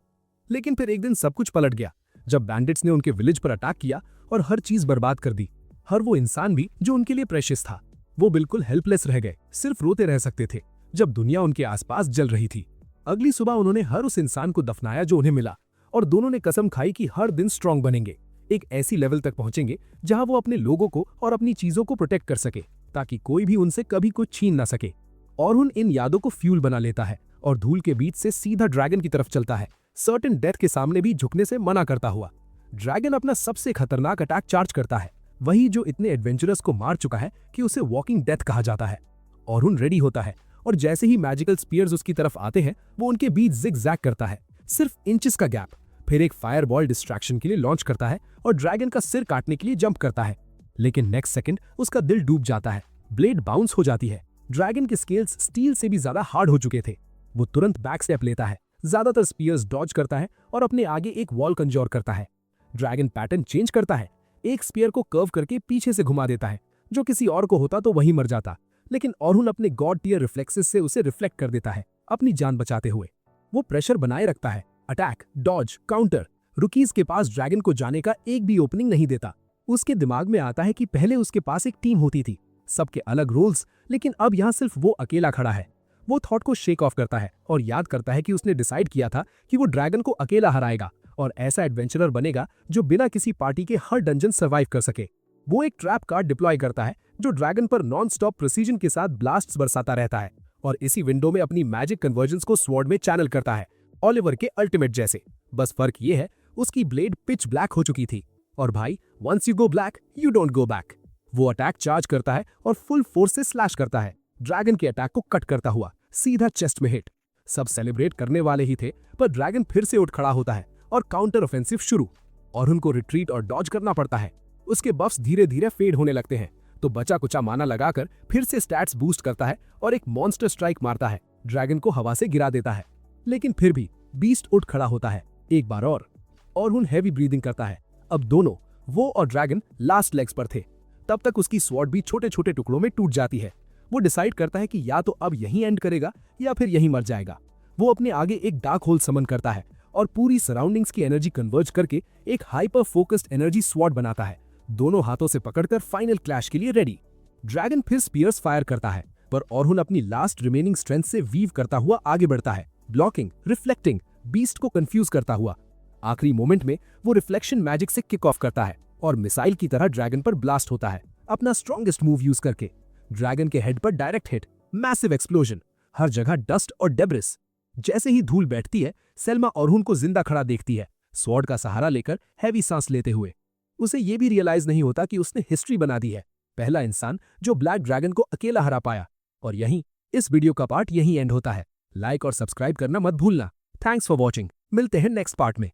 लेकिन फिर एक दिन सब कुछ पलट गया, जब बैंडिट्स ने उनके विलेज पर अटैक किया और हर चीज बर्बाद कर दी। हर वो इंसान भी जो उनके लिए प्रेशियस था। वो बिल्कुल हेल्पलेस रह गए, सिर्फ रोते रह सकते थे जब दुनिया उनके आसपास जल रही थी। अगली सुबह उन्होंने हर उस इंसान को दफनाया जो उन्हें मिला, और दोनों ने कसम खाई कि हर दिन स्ट्रांग बनेंगे, एक ऐसी लेवल तक पहुंचेंगे जहां वो अपने लोगों को और अपनी चीजों को प्रोटेक्ट कर सके, ताकि कोई भी उनसे कभी कुछ छीन ना सके। ओरहुन इन यादों को फ्यूल बना लेता है और धूल के बीच से सीधा ड्रैगन की तरफ चलता है, सर्टेन डेथ के सामने भी झुकने से मना करता हुआ। ड्रैगन अपना सबसे खतरनाक अटैक चार्ज करता है, वही जो इतने एडवेंचरस को मार चुका है कि उसे वॉकिंग डेथ कहा जाता है। ओरहुन रेडी होता है और जैसे ही मैजिकल स्पीयर्स उसकी तरफ आते हैं, वो उनके बीच जिग-जैग करता है, सिर्फ इंचेस का गैप। फिर एक फायरबॉल डिस्ट्रैक्शन के लिए लॉन्च करता है और ड्रैगन का सिर काटने के लिए जंप करता है, लेकिन नेक्स्ट सेकंड उसका दिल डूब जाता है, ब्लेड बाउंस हो जाती है। ड्रैगन के स्केल्स स्टील से भी ज्यादा हार्ड हो चुके थे। वो तुरंत बैक स्टेप लेता है, ज्यादातर स्पीयर्स डॉज करता है और अपने आगे एक वॉल कंजोर करता है। ड्रैगन पैटर्न चेंज करता है, एक स्पीयर को कर्व करके पीछे से घुमा देता है, जो किसी और को होता तो वही मर जाता, लेकिन ओरहुन अपने गॉड टियर रिफ्लेक्सेस से उसे रिफ्लेक्ट कर देता है, अपनी जान बचाते हुए। वो प्रेशर बनाए रखता है, अटैक, डॉज, काउंटर। रुकीज के पास ड्रैगन को जाने का एक भी ओपनिंग नहीं देता। उसके दिमाग में आता है कि पहले उसके पास एक टीम होती थी, सबके अलग रोल्स, लेकिन अब यहाँ सिर्फ वो अकेला खड़ा है। वो थॉट को शेक ऑफ करता है और याद करता है कि उसने डिसाइड किया था कि वो ड्रैगन को अकेला हराएगा और ऐसा एडवेंचरर बनेगा जो बिना किसी पार्टी के हर डंजन सर्वाइव कर सके। वो एक ट्रैप कार्ड डिप्लॉय करता है जो ड्रैगन पर नॉन स्टॉप प्रिसीजन के साथ ब्लास्ट्स बरसाता रहता है, और इसी विंडो में अपनी मैजिक कन्वर्जेंस को स्वॉर्ड में चैनल करता है, ओलिवर के अल्टीमेट जैसे, बस फर्क ये है उसकी ब्लेड पिच ब्लैक हो चुकी थी। और भाई, once you go black you don't go back. वो अटैक चार्ज करता है और फुल फोर्स से स्लैश करता है, ड्रैगन के अटैक को कट करता हुआ सीधा चेस्ट में हिट। सब सेलिब्रेट करने वाले ही थे, पर ड्रैगन फिर से उठ खड़ा होता है और काउंटर ऑफेंसिव शुरू, और उनको रिट्रीट और डॉज करना पड़ता है। उसके बफ्स धीरे धीरे फेड होने लगते हैं, तो बचा कुचा माना लगाकर फिर से स्टैट्स बूस्ट करता है और एक मॉन्स्टर स्ट्राइक मारता है, ड्रैगन को हवा से गिरा देता है। लेकिन फिर भी बीस्ट उठ खड़ा होता है एक बार और ऑर्हुन हैवी ब्रीदिंग करता है। अब दोनों, वो और ड्रैगन, लास्ट लेग्स पर थे। तब तक उसकी स्वॉर्ड भी छोटे छोटे टुकड़ों में टूट जाती है। वो डिसाइड करता है कि या तो अब यहीं एंड करेगा या फिर यहीं मर जाएगा। वो अपने आगे एक डार्क होल समन करता है और पूरी सराउंडिंग्स की एनर्जी कन्वर्ज करके एक हाइपर फोकस्ड एनर्जी स्वॉर्ड बनाता है, दोनों हाथों से पकड़कर फाइनल क्लैश के लिए रेडी। ड्रैगन फिर स्पीयर्स फायर करता है, पर ऑर्हुन अपनी लास्ट रिमेनिंग स्ट्रेंथ से वीव करता हुआ आगे बढ़ता है, ब्लॉकिंग, रिफ्लेक्टिंग, बीस्ट को कंफ्यूज करता हुआ। आखिरी मोमेंट में वो रिफ्लेक्शन मैजिक से किक ऑफ करता है और मिसाइल की तरह ड्रैगन पर ब्लास्ट होता है, अपना स्ट्रॉन्गेस्ट मूव यूज करके। ड्रैगन के हेड पर डायरेक्ट हिट, मैसिव एक्सप्लोजन, हर जगह डस्ट और डेब्रिस। जैसे ही धूल बैठती है, सेल्मा ऑर्हुन को जिंदा खड़ा देखती है, स्वॉर्ड का सहारा लेकर हैवी सांस लेते हुए। उसे ये भी रियलाइज नहीं होता कि उसने हिस्ट्री बना दी है, पहला इंसान जो ब्लैक ड्रैगन को अकेला हरा पाया। और यहीं इस वीडियो का पार्ट यहीं एंड होता है। लाइक और सब्सक्राइब करना मत भूलना। Thanks for watching. मिलते हैं नेक्स्ट पार्ट में।